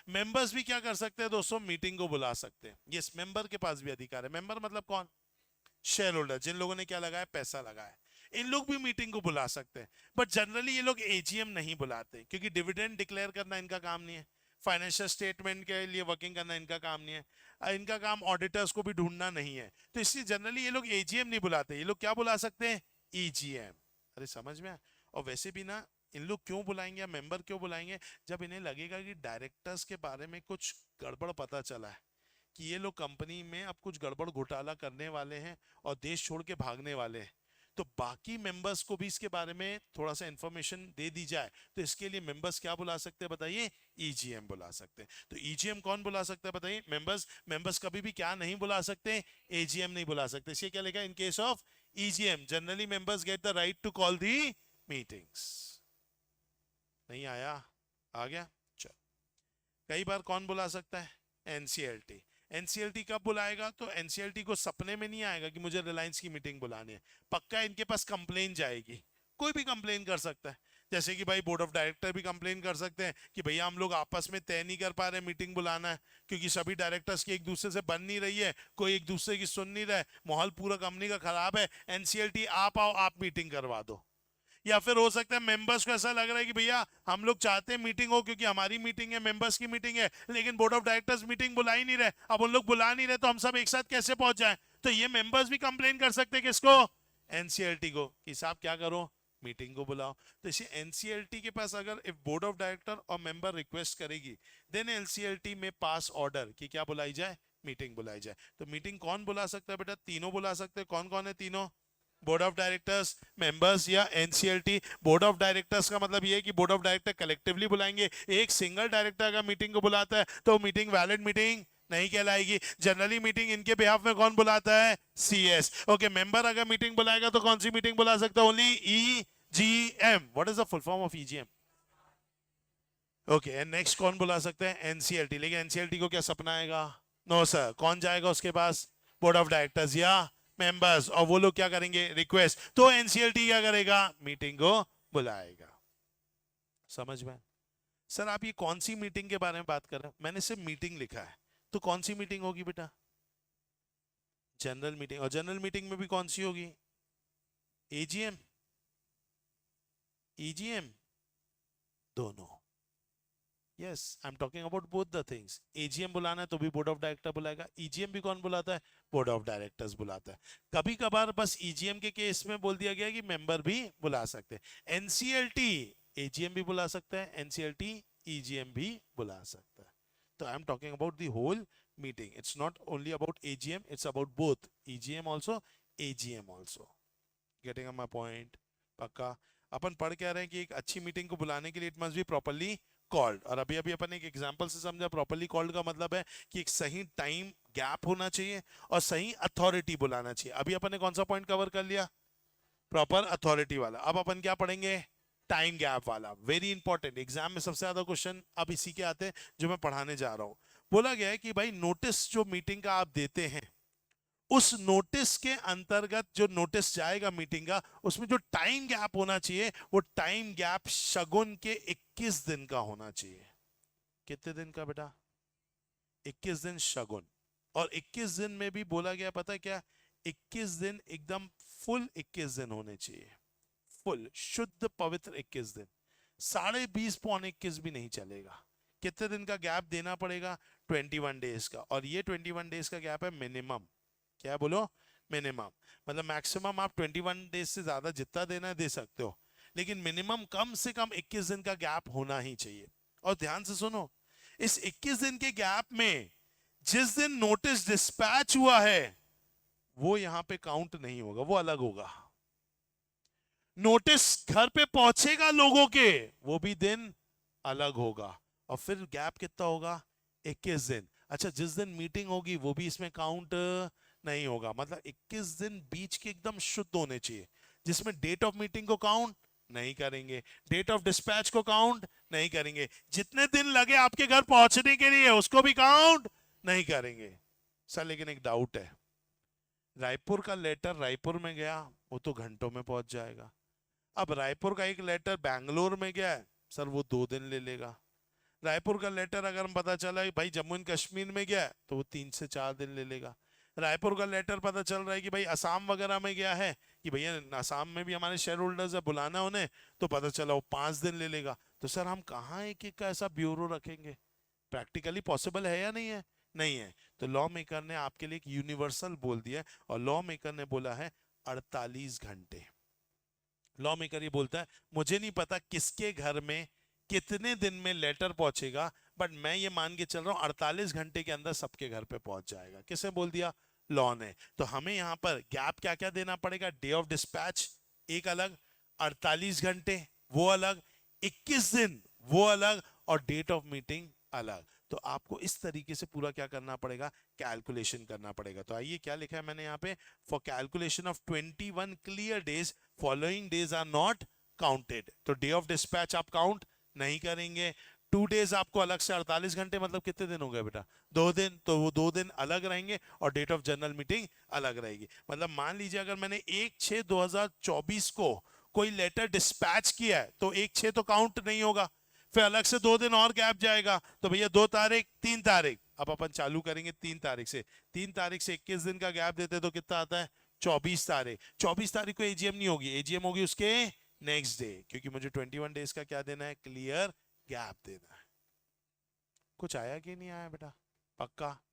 मेंबर्स भी क्या कर सकते हैं दोस्तों? मीटिंग को बुला सकते हैं। यस, मेंबर के पास भी अधिकार है। मेंबर मतलब कौन? शेयर होल्डर, जिन लोगों ने क्या लगाया? पैसा लगाया। इन लोग भी मीटिंग को बुला सकते हैं। बट जनरली ये लोग एजीएम नहीं बुलाते, क्योंकि डिविडेंड डिक्लेयर करना इनका काम नहीं है, फाइनेंशियल स्टेटमेंट के लिए वर्किंग करना इनका काम नहीं है, इनका काम ऑडिटर्स को भी ढूंढना नहीं है। तो इसलिए जनरली ये लोग एजीएम नहीं बुलाते। ये लोग क्या बुला सकते हैं? ईजीएम। अरे समझ में आया? और वैसे भी ना, इन लोग क्यों बुलाएंगे या मेंबर क्यों बुलाएंगे? जब इन्हें लगेगा कि डायरेक्टर्स के बारे में कुछ गड़बड़ पता चला है, कि ये लोग कंपनी में अब कुछ गड़बड़ घोटाला करने वाले हैं और देश छोड़ के भागने वाले हैं, तो बाकी मेंबर्स को भी इसके बारे में थोड़ा सा इंफॉर्मेशन दे दी जाए। तो इसके लिए मेंबर्स क्या बुला सकते हैं बताइए? ईजीएम बुला सकते हैं। तो ईजीएम कौन बुला सकता है बताइए? मेंबर्स। मेंबर्स कभी भी क्या नहीं बुला सकते? एजीएम नहीं बुला सकते। इसलिए क्या लिखा है? In case of EGM generally members get the right to call the meetings. नहीं आया? आ गया? चलो। कई बार कौन बुला सकता है? एनसीएलटी। एनसीएलटी कब बुलाएगा? तो एनसीएलटी को सपने में नहीं आएगा कि मुझे रिलायंस की मीटिंग बुलानी है। पक्का इनके पास कंप्लेन जाएगी। कोई भी कंप्लेन कर सकता है। जैसे कि भाई बोर्ड ऑफ डायरेक्टर भी कंप्लेन कर सकते हैं कि भैया हम लोग आपस में तय नहीं कर पा रहे मीटिंग बुलाना है, क्योंकि सभी डायरेक्टर्स की एक दूसरे से बन नहीं रही है, कोई एक दूसरे की सुन नहीं रहा है, माहौल पूरा कंपनी का खराब है। एनसीएलटी आप आओ, आप मीटिंग करवा दो। या फिर हो सकता है मेंबर्स को ऐसा लग रहा है कि भैया हम लोग चाहते हैं मीटिंग हो, क्योंकि हमारी मीटिंग है, मेंबर्स की मीटिंग है, लेकिन बोर्ड ऑफ डायरेक्टर्स मीटिंग बुला ही नहीं रहे। अब उन लोग बुला नहीं रहे तो हम सब एक साथ कैसे पहुंच जाए? तो ये मेंबर्स भी कंप्लेन कर सकते हैं किसको? एनसीएलटी को, कि साहब क्या करो, मीटिंग को बुलाओ। तो इसे एनसीएलटी के पास अगर इफ बोर्ड ऑफ डायरेक्टर और मेंबर रिक्वेस्ट करेगी देन एनसीएलटी में पास ऑर्डर कि क्या बुलाई जाए, मीटिंग बुलाई जाए। तो मीटिंग कौन बुला सकता है बेटा, तीनों बुला सकते हैं। कौन कौन है तीनों, बोर्ड ऑफ डायरेक्टर्स, मेंबर्स या एनसीएलटी। बोर्ड ऑफ डायरेक्टर्स का मतलब ये है कि बोर्ड ऑफ डायरेक्टर कलेक्टिवली बुलाएंगे। एक सिंगल डायरेक्टर अगर मीटिंग को बुलाता है तो मीटिंग वैलिड मीटिंग नहीं कहलाएगी। जनरली मीटिंग इनके बिहाफ में कौन बुलाता है, सीएस। ओके, मेंबर अगर मीटिंग बुलाएगा तो कौन सी मीटिंग बुला सकता है, only EGM. What is the full form of EGM? Okay, and next कौन बुला सकते हैं, एनसीएलटी। लेकिन एनसीएलटी को क्या सपना आएगा, नो सर। कौन जाएगा उसके पास, बोर्ड ऑफ डायरेक्टर्स या मेंबर्स, और वो लोग क्या करेंगे, रिक्वेस्ट। तो एनसीएलटी क्या करेगा, मीटिंग को बुलाएगा। समझ में? सर आप ये कौन सी मीटिंग के बारे में बात कर रहे हैं, मैंने सिर्फ मीटिंग लिखा है। तो कौन सी मीटिंग होगी बेटा, जनरल मीटिंग। और जनरल मीटिंग में भी कौन सी होगी, एजीएम, ईजीएम, दोनों। Yes, I am talking about both the things. AGM बुलाना है तो भी बोर्ड ऑफ डायरेक्टर बुलाएगा, ईजीएम भी कौन बुलाता है, बोर्ड ऑफ डायरेक्टर्स बुलाता है। कभी कभार बस ईजीएम के केस में बोल दिया गया कि मेंबर भी बुला सकते हैं। एनसीएलटी एजीएम भी बुला सकता है, एनसीएलटी ईजीएम भी बुला सकता है। तो I am talking about the whole meeting, it's not only about AGM, it's about both EGM also, AGM also. Getting my point? पक्का? अपन पढ़ क्या रहे हैं कि एक अच्छी मीटिंग को बुलाने के लिए it must B properly called. और अभी अभी अपन एक एग्जांपल से समझा, प्रॉपर्ली कॉल्ड का मतलब है कि एक सही टाइम गैप होना चाहिए और सही अथॉरिटी बुलाना चाहिए। अभी अपन ने कौन सा पॉइंट कवर कर लिया, प्रॉपर अथॉरिटी वाला। अब अपन क्या पढ़ेंगे, टाइम गैप वाला। वेरी इंपॉर्टेंट, एग्जाम में सबसे ज्यादा क्वेश्चन अब इसी के आते हैं जो मैं पढ़ाने जा रहा हूं। बोला गया है कि भाई नोटिस जो मीटिंग का आप देते हैं, उस नोटिस के अंतर्गत जो नोटिस जाएगा मीटिंग का, उसमें जो टाइम गैप होना चाहिए वो टाइम गैप शगुन के 21 दिन का होना चाहिए। कितने दिन का बेटा, 21 दिन शगुन। और 21 दिन में भी बोला गया पता है क्या, 21 दिन एकदम फुल 21 दिन होने चाहिए, फुल शुद्ध पवित्र 21 दिन। 20.5 पौन 21 भी नहीं चलेगा। कितने दिन का गैप देना पड़ेगा, 21 डेज का। और ये 21 डेज का गैप है मिनिमम। क्या बोलो, मिनिमम। मतलब मैक्सिमम आप 21 डेज से ज्यादा जितना देना है दे सकते हो, लेकिन मिनिमम कम से कम 21 दिन का गैप होना ही चाहिए। और ध्यान से सुनो, इस 21 दिन के गैप में जिस दिन नोटिस डिस्पैच हुआ है वो यहां पे काउंट नहीं होगा, वो अलग होगा। नोटिस घर पे पहुंचेगा लोगों के, वो भी दिन अलग होगा। और फिर गैप कितना होगा, 21 दिन। अच्छा, जिस दिन मीटिंग होगी वो भी इसमें काउंट नहीं होगा। मतलब 21 दिन बीच के एकदम शुद्ध होने चाहिए, जिसमें डेट ऑफ मीटिंग को काउंट नहीं करेंगे, डेट ऑफ डिस्पैच को काउंट नहीं करेंगे, जितने दिन लगे आपके घर पहुंचने के लिए उसको भी काउंट नहीं करेंगे। सर लेकिन एक डाउट है, रायपुर का लेटर रायपुर में गया वो तो घंटों में पहुंच जाएगा। अब रायपुर का एक लेटर बैंगलोर में गया है, सर वो 2 दिन ले लेगा। रायपुर का लेटर अगर हम पता चला है भाई जम्मू एंड कश्मीर में गया है तो वो 3 से 4 दिन ले लेगा। रायपुर का लेटर पता चल रहा है कि भाई असम वगैरह में गया है, कि भैया असम में भी हमारे शेयर होल्डर्स है, बुलाना उन्हें, तो पता चला वो 5 दिन ले लेगा। तो सर हम कहाँ एक एक का ऐसा ब्यूरो रखेंगे, प्रैक्टिकली पॉसिबल है या नहीं है, नहीं है। तो लॉ मेकर ने आपके लिए एक यूनिवर्सल बोल दिया, और लॉ मेकर ने बोला है 48 घंटे। लॉ मेकर ये बोलता है मुझे नहीं पता किसके घर में कितने दिन में लेटर पहुंचेगा, बट मैं ये मान के चल रहा हूं 48 घंटे के अंदर सबके घर पे पहुंच जाएगा। किसने बोल दिया, लॉ ने। तो हमें यहां पर गैप क्या क्या देना पड़ेगा, डे ऑफ डिस्पैच एक अलग, 48 घंटे वो अलग, 21 दिन वो अलग, और डेट ऑफ मीटिंग अलग। तो आपको इस तरीके से पूरा क्या करना पड़ेगा, कैलकुलेशन करना पड़ेगा। तो आइए क्या लिखा है मैंने यहाँ पे, for calculation of 21 clear days following days are not counted. तो डे ऑफ डिस्पैच आप काउंट नहीं करेंगे। 2 डेज आपको अलग से, 48 घंटे मतलब कितने दिन हो गए बेटा, 2 दिन। तो वो 2 दिन अलग रहेंगे और डेट ऑफ जनरल मीटिंग अलग रहेगी। मतलब मान लीजिए अगर मैंने 1/6/2024 को कोई लेटर डिस्पैच किया है तो 1/6 तो काउंट नहीं होगा, फिर अलग से 2 दिन और गैप जाएगा। तो भैया 2 तारीख 3 तारीख, अब अपन चालू करेंगे 3 तारीख से। 3 तारीख से 21 दिन का गैप देते तो कितना आता है, 24 तारीख। 24 तारीख को एजीएम नहीं होगी, एजीएम होगी उसके नेक्स्ट डे, क्योंकि मुझे 21 डेज का क्या देना है, क्लियर गैप देना है। कुछ आया कि नहीं आया बेटा, पक्का?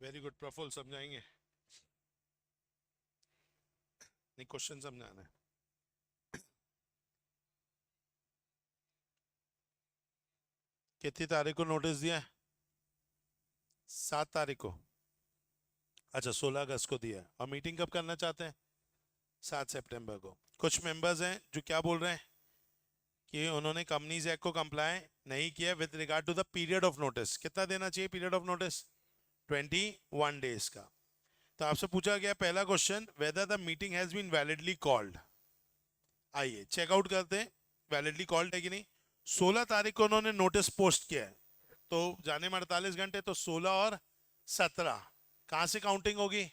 वेरी गुड प्रफुल्ल, समझाएंगे? नहीं, क्वेश्चन समझाना है। कितनी तारीख को नोटिस दिया है? 7 तारीख को। अच्छा, 16 अगस्त को दिया है। और मीटिंग कब करना चाहते हैं? 7 सितंबर को। कुछ मेंबर्स हैं जो क्या बोल रहे हैं कि उन्होंने कंपनीज एक्ट को कंप्लाई नहीं किया with regard to the period of notice. कितना देना चाहिए पीरियड ऑफ नोटिस? 21 डेज का। तो आपसे पूछा गया पहला question, whether the meeting has been validly called. आइए चेकआउट करते हैं, वैलिडली कॉल्ड है कि नहीं। 16 तारीख को उन्होंने नोटिस पोस्ट किया है, तो जाने में 48 घंटे, तो 16 और 17 कहां से काउंटिंग होगी?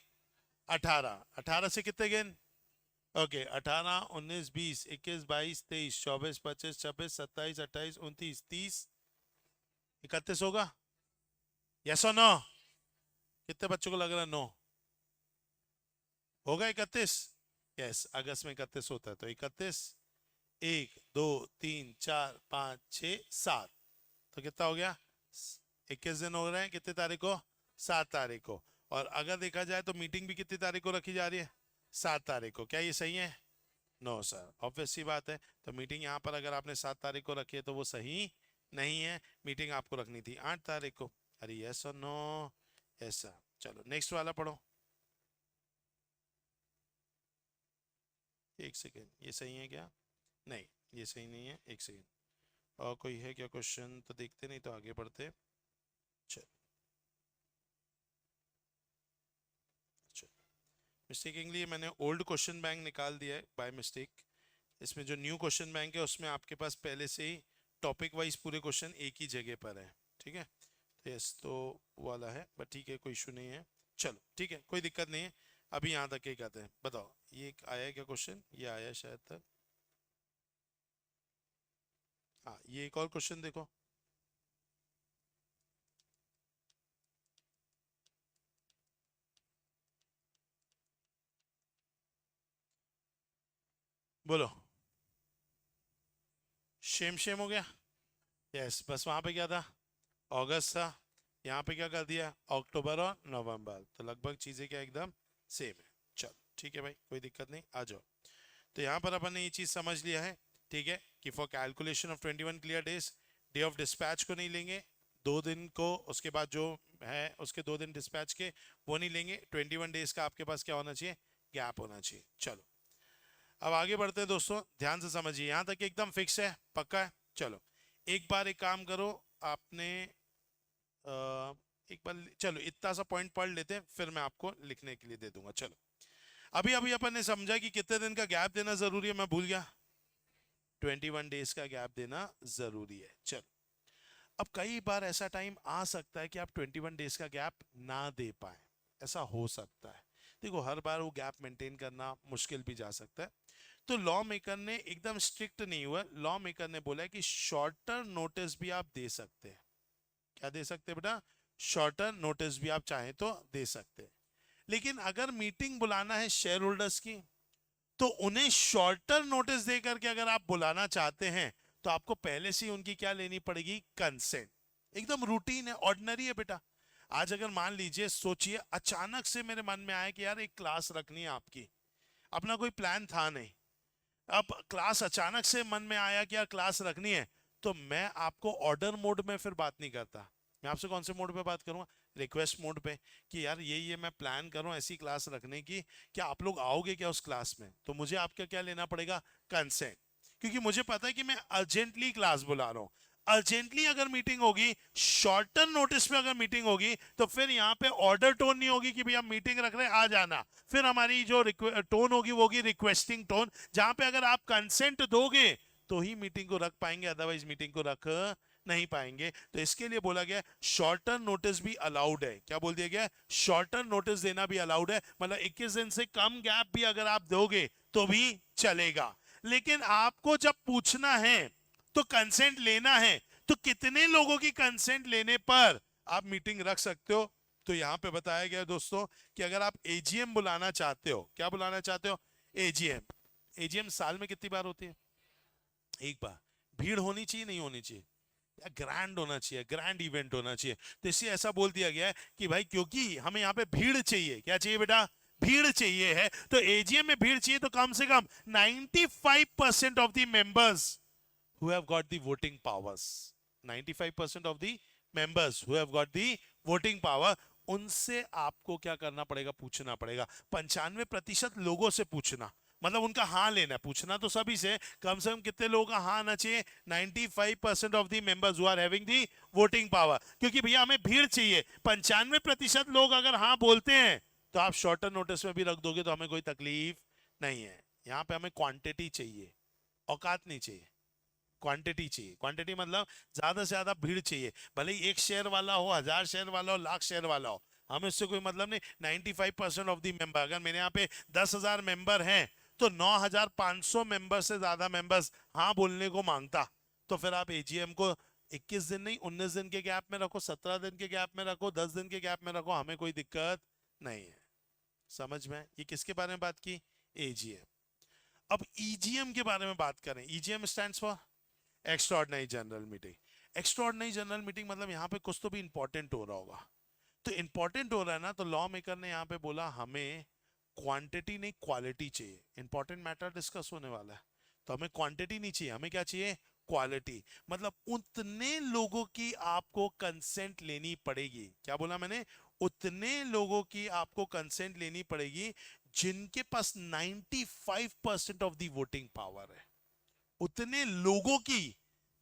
18। 18 से कितने गेन? ओके, 18, 19, 20, 21, 22, 23, 24, 25, 26, 27, 28, 29, 30, 31 होगा? यस और नो? कितने बच्चों को लग रहा है नो होगा? 31? यस, अगस्त में 31 होता है, तो 31, 1, 2, 3, 4, 5, 6, 7, तो कितना हो गया? 21 दिन हो रहे हैं। कितनी तारीख को? 7 तारीख को। और अगर देखा जाए तो मीटिंग भी कितनी तारीख को रखी जा रही है? 7 तारीख को। क्या ये सही है? नो सर, ऑब्वियस सी बात है। तो मीटिंग यहाँ पर अगर आपने 7 तारीख को रखी है तो वो सही नहीं है। मीटिंग आपको रखनी थी 8 तारीख को। अरे यस और नो? Yes sir. चलो नेक्स्ट वाला पढ़ो। एक सेकेंड, ये सही है क्या? नहीं, ये सही नहीं है। एक सेकेंड, और कोई है क्या क्वेश्चन? तो देखते, नहीं तो आगे बढ़ते। चल, मिस्टेकिंगली मैंने ओल्ड क्वेश्चन बैंक निकाल दिया है बाय मिस्टेक। इसमें जो न्यू क्वेश्चन बैंक है उसमें आपके पास पहले से ही टॉपिक वाइज पूरे क्वेश्चन एक ही जगह पर है। ठीक है, तो यस तो वाला है, बट ठीक है, कोई इशू नहीं है। चलो ठीक है, कोई दिक्कत नहीं है। अभी यहाँ तक एक आते हैं। बताओ, ये आया है क्या क्वेश्चन? ये आया शायद तक। हाँ, ये एक और क्वेश्चन देखो। बोलो। शेम शेम हो गया? यस, बस वहां पे क्या था? अगस्त था। यहाँ पे क्या कर दिया? अक्टूबर और नवंबर। तो लगभग चीजें क्या एकदम सेम है। चलो ठीक है भाई, कोई दिक्कत नहीं, आ जाओ। तो यहाँ पर अपन ने ये चीज समझ लिया है, ठीक है, कि for calculation of 21 clear days, day of dispatch को नहीं लेंगे 2 दिन को, उसके बाद जो है उसके 2 दिन डिस्पैच के वो नहीं लेंगे। 21 डेज का आपके पास क्या होना चाहिए? गैप होना चाहिए। चलो अब आगे बढ़ते हैं दोस्तों, ध्यान से समझिए। यहाँ तक एकदम फिक्स है, पक्का है? चलो एक बार एक काम करो, आपने एक बार चलो इतना सा पॉइंट पढ़ लेते हैं, फिर मैं आपको लिखने के लिए दे दूंगा। चलो, अभी अभी अपन ने समझा कि कितने दिन का गैप देना जरूरी है, मैं भूल गया। 21 डेज का गैप देना जरूरी है। चलो, अब कई बार ऐसा टाइम आ सकता है कि आप 21 डेज का गैप ना दे पाए, ऐसा हो सकता है। देखो, हर बार वो गैप मेंटेन करना मुश्किल भी जा सकता है। तो लॉ मेकर ने एकदम स्ट्रिक्ट नहीं हुआ, लॉ मेकर ने बोला है कि शॉर्टर नोटिस भी आप दे सकते हैं। क्या दे सकते हैं बेटा? शॉर्टर नोटिस भी आप चाहें तो दे सकते हैं। लेकिन अगर मीटिंग बुलाना है शेयर होल्डर्स की, तो उन्हें शॉर्टर नोटिस देकर के अगर आप बुलाना चाहते हैं तो आपको पहले से ही उनकी क्या लेनी पड़ेगी? कंसेंट। एकदम रूटीन है, ऑर्डिनरी है बेटा। आज अगर मान लीजिए, सोचिए अचानक से मेरे मन में आया कि यार एक क्लास रखनी है आपकी, अपना कोई प्लान था नहीं, अब क्लास अचानक से मन में आया कि यार क्लास रखनी है, तो मैं आपको ऑर्डर मोड में फिर बात नहीं करता। मैं आपसे कौन से मोड पे बात करूंगा? रिक्वेस्ट मोड पे, कि यार ये मैं प्लान कर रहा हूँ ऐसी क्लास रखने की, क्या आप लोग आओगे क्या उस क्लास में? तो मुझे आपका क्या लेना पड़ेगा? कंसेंट। क्योंकि मुझे पता है कि मैं अर्जेंटली क्लास बुला रहा हूँ। अर्जेंटली अगर मीटिंग होगी, शॉर्टर नोटिस पे अगर मीटिंग होगी, तो फिर यहाँ पे ऑर्डर टोन नहीं होगी कि भैया मीटिंग रख रहे हैं आ जाना। फिर हमारी जो टोन होगी वो होगी रिक्वेस्टिंग टोन, जहां पे अगर आप कंसेंट दोगे तो ही मीटिंग को रख पाएंगे, अदरवाइज मीटिंग को रख नहीं पाएंगे। तो इसके लिए बोला गया शॉर्टर नोटिस भी अलाउड है। क्या बोल दिया गया? शॉर्टर नोटिस देना भी अलाउड है, मतलब 21 दिन से कम गैप भी अगर आप दोगे तो भी चलेगा। लेकिन आपको जब पूछना है तो कंसेंट लेना है, तो कितने लोगों की कंसेंट लेने पर आप मीटिंग रख सकते हो? तो यहां पे बताया गया दोस्तों कि अगर आप एजीएम बुलाना चाहते हो, क्या बुलाना चाहते हो? एजीएम। एजीएम साल में कितनी बार होती है? एक बार। भीड़ होनी चाहिए नहीं होनी चाहिए? ग्रैंड होना चाहिए, ग्रैंड इवेंट होना चाहिए। तो इसलिए ऐसा बोल दिया गया है कि भाई क्योंकि हमें यहाँ पे भीड़ चाहिए, क्या चाहिए बेटा, भीड़ चाहिए है। तो एजीएम में भीड़ चाहिए, तो कम से कम 95% of the members who have got the voting powers, 95% of the members who have got the voting power, उनसे आपको क्या करना पड़ेगा, पूछना पड़ेगा। 95% लोगों से पूछना, मतलब उनका हाँ लेना, पूछना तो सभी से, कम से कम कितने लोगों का हाँ आना चाहिए, 95% of the members who are having the voting power. क्योंकि भैया हमें भीड़ चाहिए, 95% लोग अगर हाँ बोलते हैं तो आप शॉर्टर नोटिस में भी रख दोगे तो हमें कोई तकलीफ नहीं है। यहाँ पे हमें क्वांटिटी चाहिए, औकात नहीं चाहिए, क्वांटिटी चाहिए। क्वांटिटी मतलब ज्यादा से ज्यादा भीड़ चाहिए, भले ही 1 शेयर वाला हो, 1000 शेयर वाला हो, 1,00,000 शेयर वाला हो, हमें उससे कोई मतलब नहीं। 95% ऑफ दी मेंबर, अगर मेरे यहाँ पे 10,000 मेंबर हैं तो 9,500 मेंबर से ज्यादा मेंबर्स हाँ बोलने को मांगता, तो फिर आप एजीएम को 21 दिन नहीं 19 दिन के गैप में रखो, 17 दिन के गैप में रखो, 10 दिन के गैप में रखो, हमें कोई दिक्कत नहीं है। समझ में? ये किसके बारे में बात की, एजीएम। अब ईजीएम के बारे में बात करें। EGM stands for extraordinary general meeting. Extraordinary general meeting मतलब यहाँ पे कुछ तो भी इंपॉर्टेंट हो रहा होगा। तो इंपॉर्टेंट हो रहा है ना, तो लॉ मेकर ने यहाँ पे बोला हमें क्वांटिटी नहीं क्वालिटी चाहिए। इंपॉर्टेंट मैटर डिस्कस होने वाला है, तो हमें क्वांटिटी नहीं चाहिए, हमें क्या चाहिए, क्वालिटी। मतलब उतने लोगों की आपको कंसेंट लेनी पड़ेगी। क्या बोला मैंने, उतने लोगों की आपको कंसेंट लेनी पड़ेगी जिनके पास 95% ऑफ द वोटिंग पावर है। उतने लोगों की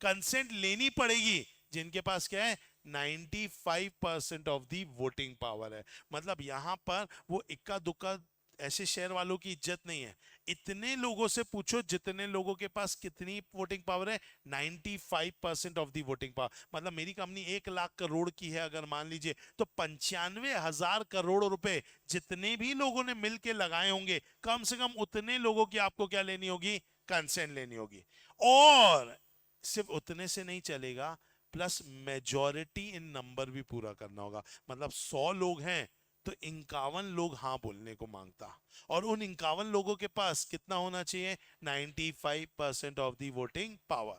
कंसेंट लेनी पड़ेगी जिनके पास क्या है, 95% ऑफ दी वोटिंग पावर है। मतलब यहां पर वो इक्का दुक्का ऐसे शहर वालों की इज्जत नहीं है। इतने लोगों से पूछो जितने लोगों के पास कितनी वोटिंग पावर है, 95% ऑफ दी वोटिंग पावर। मतलब मेरी कंपनी 1,00,000 करोड़ की है अगर मान लीजिए, तो 95,000 करोड़ रुपए जितने भी लोगों ने मिलके लगाए होंगे, कम से कम उतने लोगों की आपको क्या लेनी होगी, कंसेंट लेनी होगी। और सिर्फ उतने से नहीं चलेगा, प्लस मेजॉरिटी इन नंबर भी पूरा करना होगा। मतलब 100 लोग हैं तो 51 लोग हाँ बोलने को मांगता, और उन 51 लोगों के पास कितना होना चाहिए, 95% ऑफ दी वोटिंग पावर।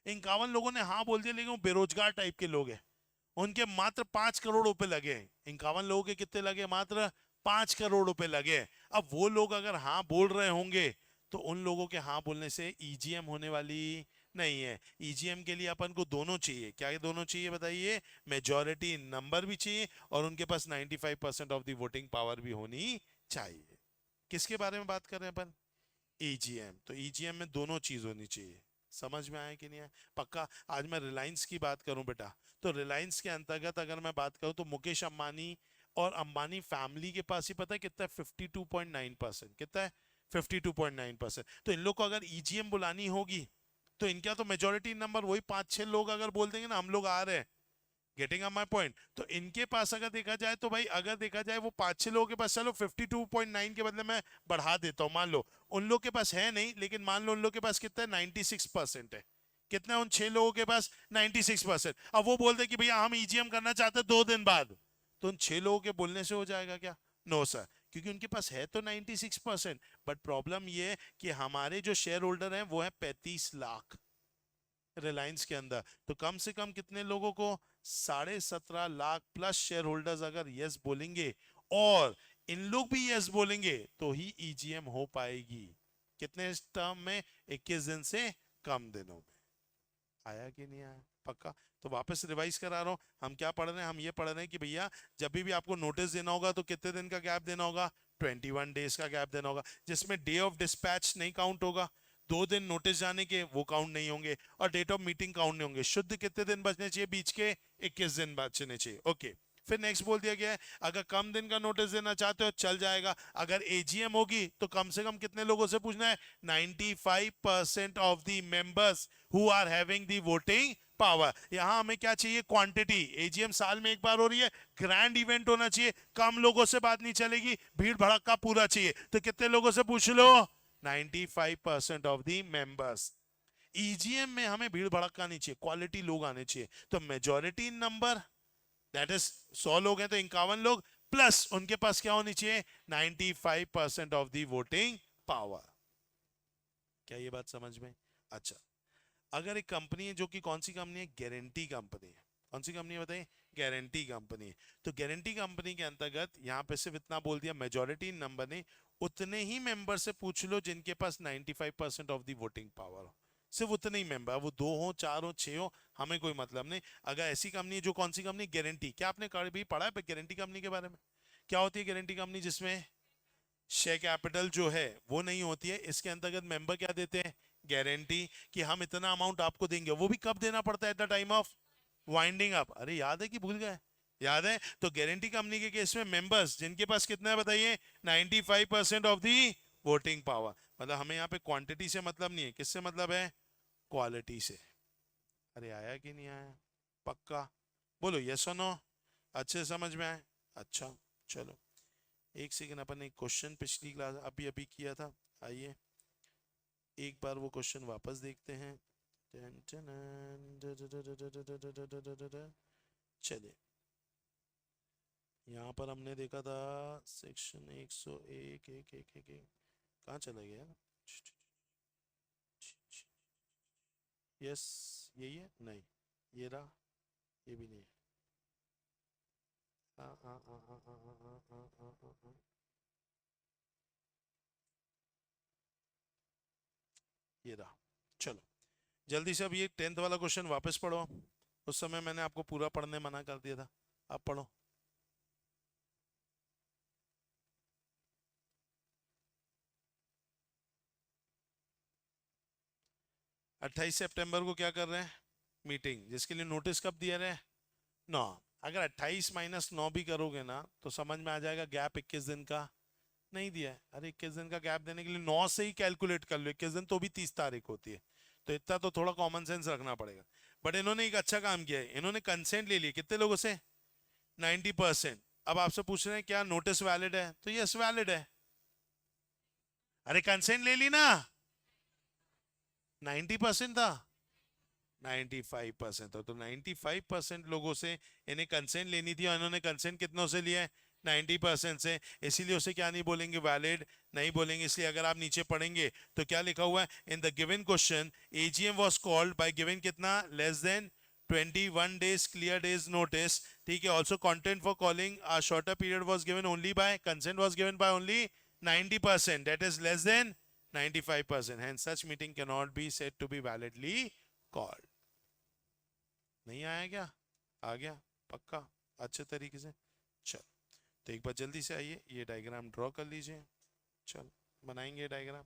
51 लोगों ने हाँ बोल दिया, लेकिन वो बेरोजगार टाइप के लोग हैं, उनके मात्र 5 करोड़ रुपए लगे। 51 लोगों के कितने लगे, मात्र 5 करोड़ रुपए लगे। अब वो लोग अगर हाँ बोल रहे होंगे तो उन लोगों के हाँ बोलने से ईजीएम होने वाली नहीं है। ईजीएम के लिए अपन को दोनों चाहिए, क्या ये दोनों चाहिए बताइए, मेजॉरिटी नंबर भी चाहिए और उनके पास 95% ऑफ द वोटिंग पावर भी होनी चाहिए। किसके बारे में बात कर रहे हैं अपन, ईजीएम। तो ईजीएम में दोनों चीज होनी चाहिए। समझ में आया कि नहीं आया, पक्का? आज मैं रिलायंस की बात करूं बेटा, तो रिलायंस के अंतर्गत अगर मैं बात करूं तो मुकेश अंबानी और अंबानी फैमिली के पास ही पता है कितना है, 52.9%। कितना है, 52.9%। तो इन लोग को अगर ईजीएम बुलानी होगी तो इनका तो मेजोरिटी नंबर वही 5-6 लोग अगर बोल देंगे ना हम लोग आ रहे हैं, गेटिंग अप माय पॉइंट, तो इनके पास अगर देखा जाए तो भाई, अगर देखा जाए वो 5-6 लोगों के पास, चलो 52.9 के बदले मैं बढ़ा देता हूं, मान लो उन लोग के पास है नहीं, लेकिन मान लो उन लोग के पास कितना है, 96% है। कितना है उन 6 लोगों के पास, 96%। अब वो बोलते कि भैया हम ईजीएम करना चाहते हैं 2 दिन बाद, तो उन 6 लोगों के बोलने से हो जाएगा क्या, नो सर, क्योंकि उनके पास है तो 96%। बट प्रॉब्लम ये है कि हमारे जो शेयर होल्डर हैं वो है 35 लाख रिलायंस के अंदर। तो कम से कम कितने लोगों को, 17.5 लाख प्लस शेयर होल्डर्स अगर यस बोलेंगे और इन लोग भी यस बोलेंगे तो ही ईजीएम हो पाएगी। कितने टर्म में, 21 दिन से कम दिनों में। आया कि नहीं आया, पक्का? तो वापस रिवाइज करा रहा हूं, हम क्या पढ़ रहे हैं, हम ये पढ़ रहे हैं कि भैया जब भी आपको नोटिस देना होगा तो कितने दिन का गैप देना होगा, 21 डेज का गैप देना होगा, जिसमें डे ऑफ डिस्पैच नहीं काउंट होगा। 2 दिन नोटिस जाने के वो काउंट नहीं होंगे, और डेट ऑफ मीटिंग काउंट नहीं होंगे। शुद्ध कितने दिन बचने चाहिए बीच के, 21 दिन बचने चाहिए। ओके, फिर नेक्स्ट बोल दिया गया है, अगर कम दिन का नोटिस देना चाहते हो चल जाएगा, अगर एजीएम होगी तो कम से कम कितने लोगों से पूछना है, 95% of the members who are having the voting power. यहां हमें क्या चाहिए, क्वांटिटी। एजीएम साल में एक बार हो रही है, ग्रैंड इवेंट होना चाहिए, कम लोगों से बात नहीं चलेगी, भीड़ भड़का पूरा चाहिए। तो कितने लोगों से पूछ लो, 95% ऑफ द मेंबर्स। ईजीएम में हमें भीड़ भड़का नहीं चाहिए, क्वालिटी लोग आने चाहिए। तो मेजॉरिटी नंबर, दैट इज 100 लोग हैं तो 51 लोग, प्लस उनके पास क्या होनी चाहिए, 95% ऑफ द वोटिंग पावर। क्या ये बात समझ में? अच्छा, अगर एक कंपनी है, जो कि कौन सी कंपनी है, गारंटी कंपनी है, कौन सी कंपनी है बताइए, गारंटी कंपनी है, तो गारंटी कंपनी के अंतर्गत यहाँ पे सिर्फ इतना बोल दिया, मेजोरिटी नंबर ने, उतने ही मेंबर से पूछ लो जिनके पास 95% ऑफ द वोटिंग पावर हो, सिर्फ उतने ही मेंबर, वो 2 हो 4 हो 6 हो, हमें कोई मतलब नहीं। अगर ऐसी कंपनी है, जो कौन सी कंपनी, गारंटी, क्या आपने कभी पढ़ा है गारंटी कंपनी के बारे में, क्या होती है गारंटी कंपनी, जिसमें शेयर कैपिटल जो है वो नहीं होती है, इसके अंतर्गत मेंबर क्या देते हैं, गारंटी, कि हम इतना अमाउंट आपको देंगे, वो भी कब देना पड़ता है, at the time of winding up. अरे याद है कि भूल गए, याद है, तो गारंटी कंपनी के केस में मेंबर्स जिनके पास कितना है बताइए, 95% ऑफ दी वोटिंग पावर, मतलब हमें यहाँ पे क्वांटिटी से मतलब नहीं है, किससे मतलब है, क्वालिटी से। अरे आया कि नहीं आया, पक्का बोलो, यस और नो, अच्छे से समझ में आए, अच्छा, चलो एक सेकेंड, अपन ने एक क्वेश्चन पिछली क्लास अभी अभी किया था, आइए एक बार वो क्वेश्चन वापस देखते हैं। चलिए, यहाँ पर हमने देखा था सेक्शन 101 एक एक एक एक, कहाँ चला गया, यस यही है, नहीं ये रहा, ये भी नहीं है, आ, आ, आ, आ, आ, आ, आ, आ, आ, आ, आ, ये रहा, चलो जल्दी से अब ये 10th वाला क्वेश्चन वापस पढ़ो, उस समय मैंने आपको पूरा पढ़ने मना कर दिया था, आप पढ़ो। 28 सितंबर को क्या कर रहे हैं, मीटिंग, जिसके लिए नोटिस कब दिया रहे, 9। अगर 28 माइनस 9 भी करोगे ना तो समझ में आ जाएगा, गैप 21 दिन का नहीं दिया है। अरे 21 दिन का गैप देने के लिए 9 से ही कैलकुलेट कर लो, 21 दिन तो भी 30 तारीख होती है, तो इतना तो थोड़ा कॉमन सेंस रखना पड़ेगा। बट इन्होंने एक अच्छा काम किया है, इन्होंने कंसेंट ले लिया कितने लोगों से, 90%। अब आपसे पूछ रहे हैं क्या नोटिस वैलिड है, तो यस वैलिड है, अरे कंसेंट ले ली ना, 90% था, 95% था, तो 95% लोगों से इन्हें कंसेंट लेनी थी, और इन्होंने कंसेंट कितनों से लिया है, 90% से, इसीलिए उसे क्या नहीं बोलेंगे, वैलिड नहीं बोलेंगे। इसलिए अगर आप नीचे पढ़ेंगे तो क्या लिखा हुआ है, in the given question AGM was called by given कितना, less than 21 days clear days notice, ठीक है, also consent for calling a shorter period was given only by, consent was given by only 90%, that is less than 95%, hence such meeting cannot be said to be validly called। नहीं आया क्या, आ गया, पक्का, अच्छे तरीके से, चलो तो एक बार जल्दी से आइए ये डायग्राम ड्रॉ कर लीजिए, चलो बनाएंगे डायग्राम।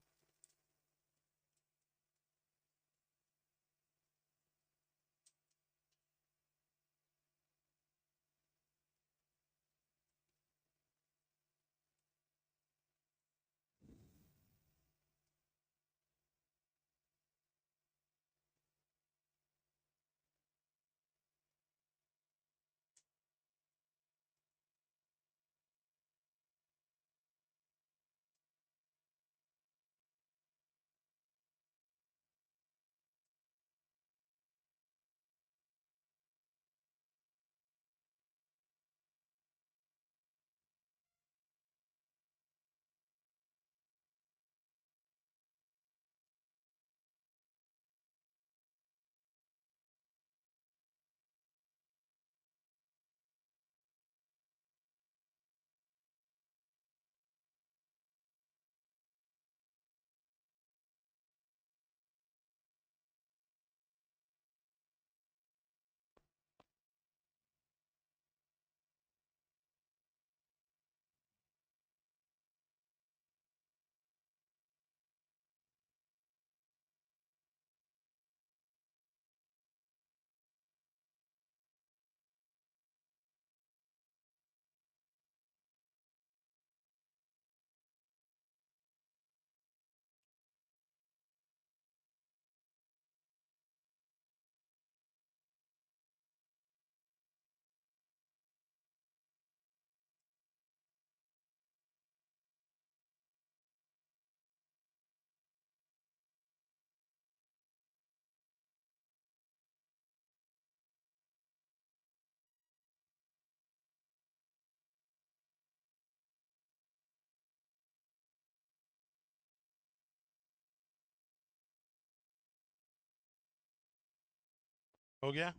हो गया?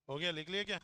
हो गया, लिख लिया क्या?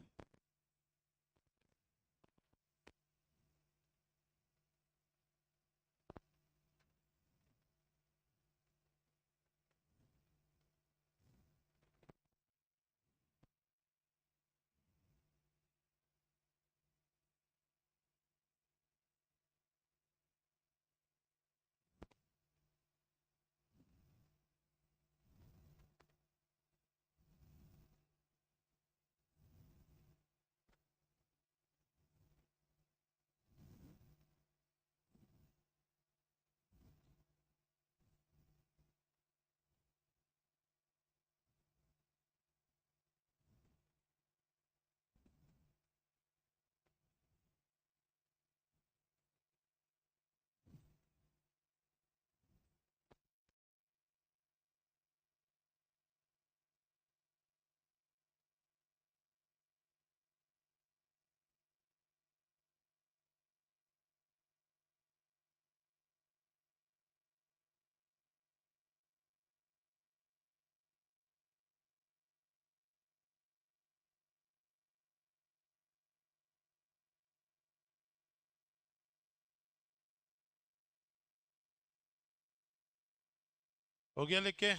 हो गया लिख के?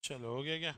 चलो हो गया क्या?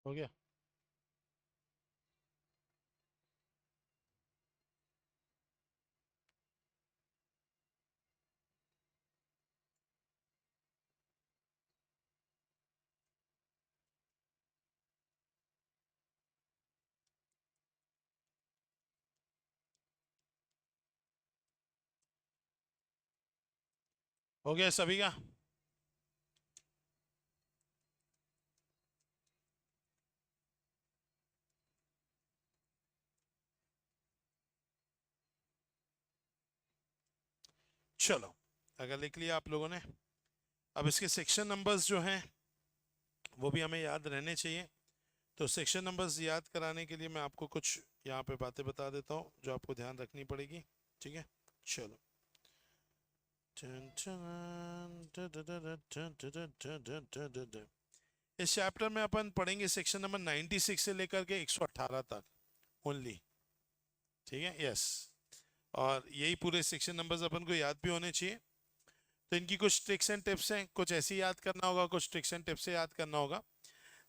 हो गया। हो गया सभी का? चलो, अगर लिख लिया आप लोगों ने, अब इसके सेक्शन नंबर्स जो हैं वो भी हमें याद रहने चाहिए। तो सेक्शन नंबर्स याद कराने के लिए मैं आपको कुछ यहाँ पे बातें बता देता हूँ जो आपको ध्यान रखनी पड़ेगी। ठीक है, चलो। इस चैप्टर में अपन पढ़ेंगे सेक्शन नंबर 96 से लेकर के 118 तक ओनली। ठीक है, यस। और यही पूरे सेक्शन नंबर्स अपन को याद भी होने चाहिए। तो इनकी कुछ ट्रिक्स एंड टिप्स हैं, कुछ ऐसे ही याद करना होगा, कुछ ट्रिक्स एंड टिप्स से याद करना होगा।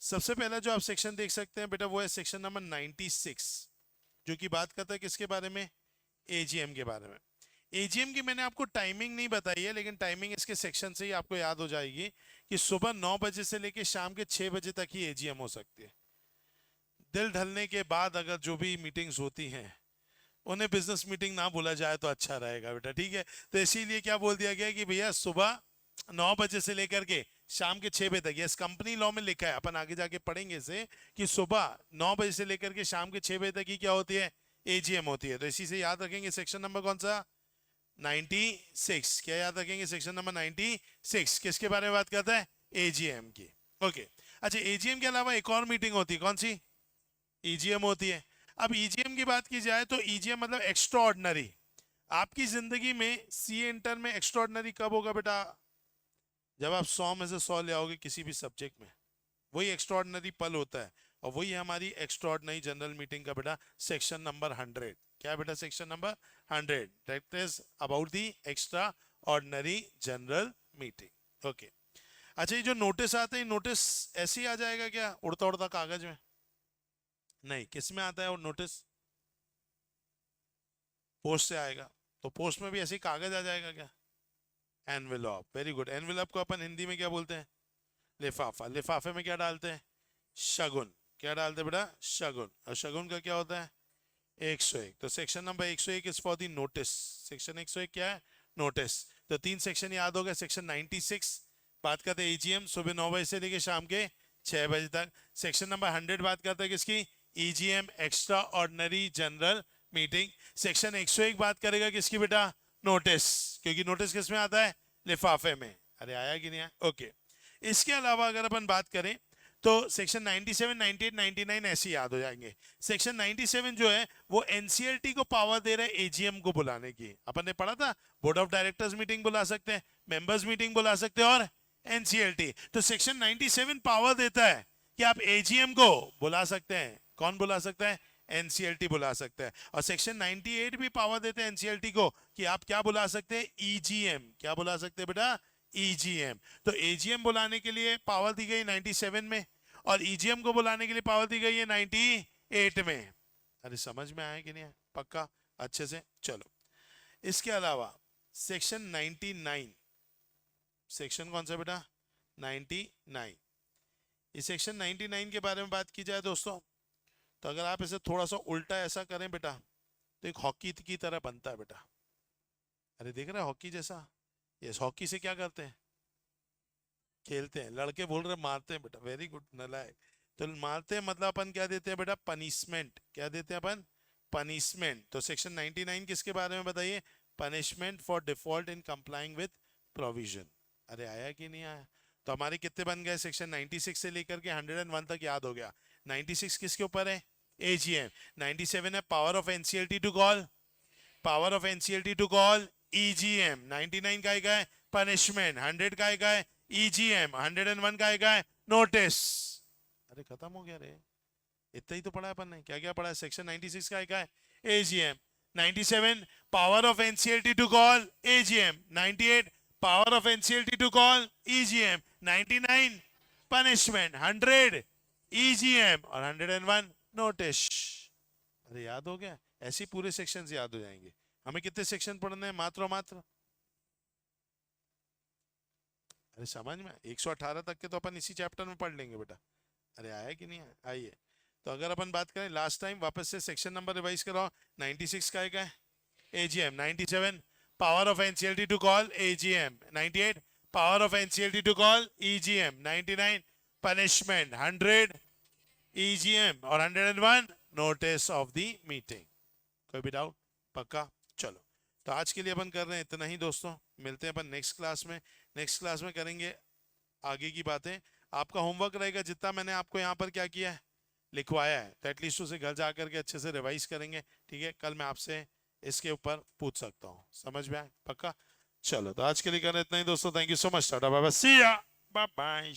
सबसे पहला जो आप सेक्शन देख सकते हैं बेटा, वो है सेक्शन नंबर 96, जो कि बात करता है किसके बारे में? एजीएम के बारे में। एजीएम की मैंने आपको टाइमिंग नहीं बताई है, लेकिन टाइमिंग इसके सेक्शन से ही आपको याद हो जाएगी कि सुबह 9 बजे से लेकर शाम के 6 बजे तक ही एजीएम हो सकती है। दिल ढलने के बाद अगर जो भी मीटिंग्स होती हैं उन्हें बिजनेस मीटिंग ना बोला जाए तो अच्छा रहेगा बेटा। ठीक है, तो इसीलिए क्या बोल दिया गया कि भैया सुबह 9 बजे से लेकर के शाम के 6 बजे तक, यस कंपनी लॉ में लिखा है, अपन आगे जाके पढ़ेंगे इसे, कि सुबह 9 बजे से लेकर के शाम के 6 बजे तक ही क्या होती है? एजीएम होती है। तो इसी से याद रखेंगे सेक्शन नंबर कौन सा? 96। क्या याद रखेंगे? सेक्शन नंबर 96 किसके बारे में बात करता है? एजीएम की। ओके, अच्छा, एजीएम के अलावा एक और मीटिंग होती है, कौन सी? ईजीएम होती है। अब ईजीएम की बात की जाए तो ईजीएम मतलब एक्स्ट्रा ऑर्डिनरी। आपकी जिंदगी में सीए इंटर में एक्स्ट्रा ऑर्डिनरी कब होगा बेटा? जब आप 100 में से 100 ले आओगे किसी भी सब्जेक्ट में, वही एक्स्ट्रा ऑर्डिनरी पल होता है। और वही है हमारी एक्स्ट्रा ऑर्डिनरी जनरल मीटिंग का बेटा सेक्शन नंबर 100। क्या है बेटा? Section number 100, that is about the extra ordinary general meeting. Okay, अच्छा, ये जो नोटिस आते हैं, नोटिस ऐसे ही आ जाएगा क्या उड़ता उड़ता कागज में? नहीं, किस में आता है वो नोटिस? पोस्ट से आएगा। तो पोस्ट में भी ऐसे ही कागज आ जाएगा क्या? Envelope, very good. एनवेलप को अपन हिंदी में क्या बोलते हैं? लिफाफा। लिफाफे में क्या डालते हैं? शगुन। क्या डालते हैं बेटा? शगुन। और शगुन का क्या होता है? 101। तो section number 101 is for the notice. Section 101 क्या है? नोटिस। तो 3 सेक्शन याद हो गए। सेक्शन 96 बात करते हैं ईजीएम, सुबह 9 बजे से लेकर शाम के 6 बजे तक। सेक्शन नंबर 100 बात करता है किसकी? EGM, extra ordinary general meeting. Section 101 बात करेगा किसकी बेटा? नोटिस, क्योंकि नोटिस किस में आता है? लिफाफे में। अरे आया कि नहीं आया? ओके। इसके अलावा अगर अपन बात करें तो सेक्शन 97, 98, 99 ऐसे याद हो जाएंगे। सेक्शन 97 जो है वो एनसीएलटी को पावर दे रहा है एजीएम को बुलाने की। अपन ने पढ़ा था बोर्ड ऑफ डायरेक्टर्स मीटिंग बुला सकते हैं, मेंबर्स मीटिंग बुला सकते हैं और एनसीएलटी। तो सेक्शन 97 पावर देता है कि आप एजीएम को बुला सकते हैं। कौन बुला सकता है? एनसीएलटी बुला सकता है। और सेक्शन 98 भी पावर देते हैं एनसीएलटी को कि आप क्या बुला सकते हैं? ईजीएम। क्या बुला सकते हैं बेटा? ईजीएम। तो एजीएम बुलाने के लिए पावर दी गई 97 में और ईजीएम को बुलाने के लिए पावर दी गई है 98 में। अरे समझ में आया कि नहीं? पक्का अच्छे से चलो। इसके अलावा सेक्शन 99, सेक्शन कौन सा बेटा? 99। इस सेक्शन 99 के बारे में बात की जाए दोस्तों, तो अगर आप इसे थोड़ा सा उल्टा ऐसा करें बेटा तो एक हॉकी की तरह बनता है बेटा। अरे देख रहे हैं हॉकी जैसा? यस, हॉकी से क्या करते हैं? खेलते हैं। लड़के बोल रहे मारते हैं बेटा, वेरी गुड नलायक। तो मारते हैं मतलब अपन क्या देते हैं बेटा? पनिशमेंट। क्या देते हैं अपन? पनिशमेंट। तो सेक्शन 99 किसके बारे में बताइए? Punishment for default in complying with provision. अरे आया कि नहीं आया? तो हमारे कितने बन गए? सेक्शन 96 से लेकर के 101 तक याद हो गया। 96 किसके ऊपर है? एजीएम। 97 है power of NCLT to call, power of NCLT to call EGM. 99 का है पनिशमेंट, 100 का है ईजीएम, 101 का है नोटिस। अरे खत्म हो गया रे, इतना ही तो पढ़ा है अपन ने। क्या क्या पढ़ा है? सेक्शन 96 का है AGM, 97 power of NCLT to call AGM, 98 power of NCLT to call EGM, 99 punishment, 100 EGM और 101 नोटिस। अरे याद हो गया? ऐसे पूरे सेक्शंस याद हो जाएंगे। हमें कितने सेक्शन पढ़ने हैं? मात्र और मात्र, अरे समझ में 118 तक के तो अपन इसी चैप्टर में पढ़ लेंगे बेटा। अरे आया कि नहीं आया? आइए। तो अगर अपन बात करें लास्ट टाइम, वापस से सेक्शन नंबर रिवाइज कराओ। 96 का है AGM, 97 power of NCLT to call AGM, 98 power of NCLT to call EGM, 99 punishment, 100 EGM और 101 नोटिस ऑफ द मीटिंग। कोई भी डाउट? पक्का? चलो, तो आज के लिए अपन कर रहे हैं इतना ही दोस्तों। मिलते हैं अपन नेक्स्ट क्लास में। नेक्स्ट क्लास में करेंगे आगे की बातें। आपका होमवर्क रहेगा जितना मैंने आपको यहाँ पर क्या किया है, लिखवाया है, तो एटलीस्ट उसे घर जा करके अच्छे से रिवाइज करेंगे। ठीक है, कल मैं आपसे इसके ऊपर पूछ सकता हूँ। समझ में आए? पक्का? चलो, तो आज के लिए कर रहे इतना ही दोस्तों। Thank you so much. Tata bye bye, see ya, bye bye.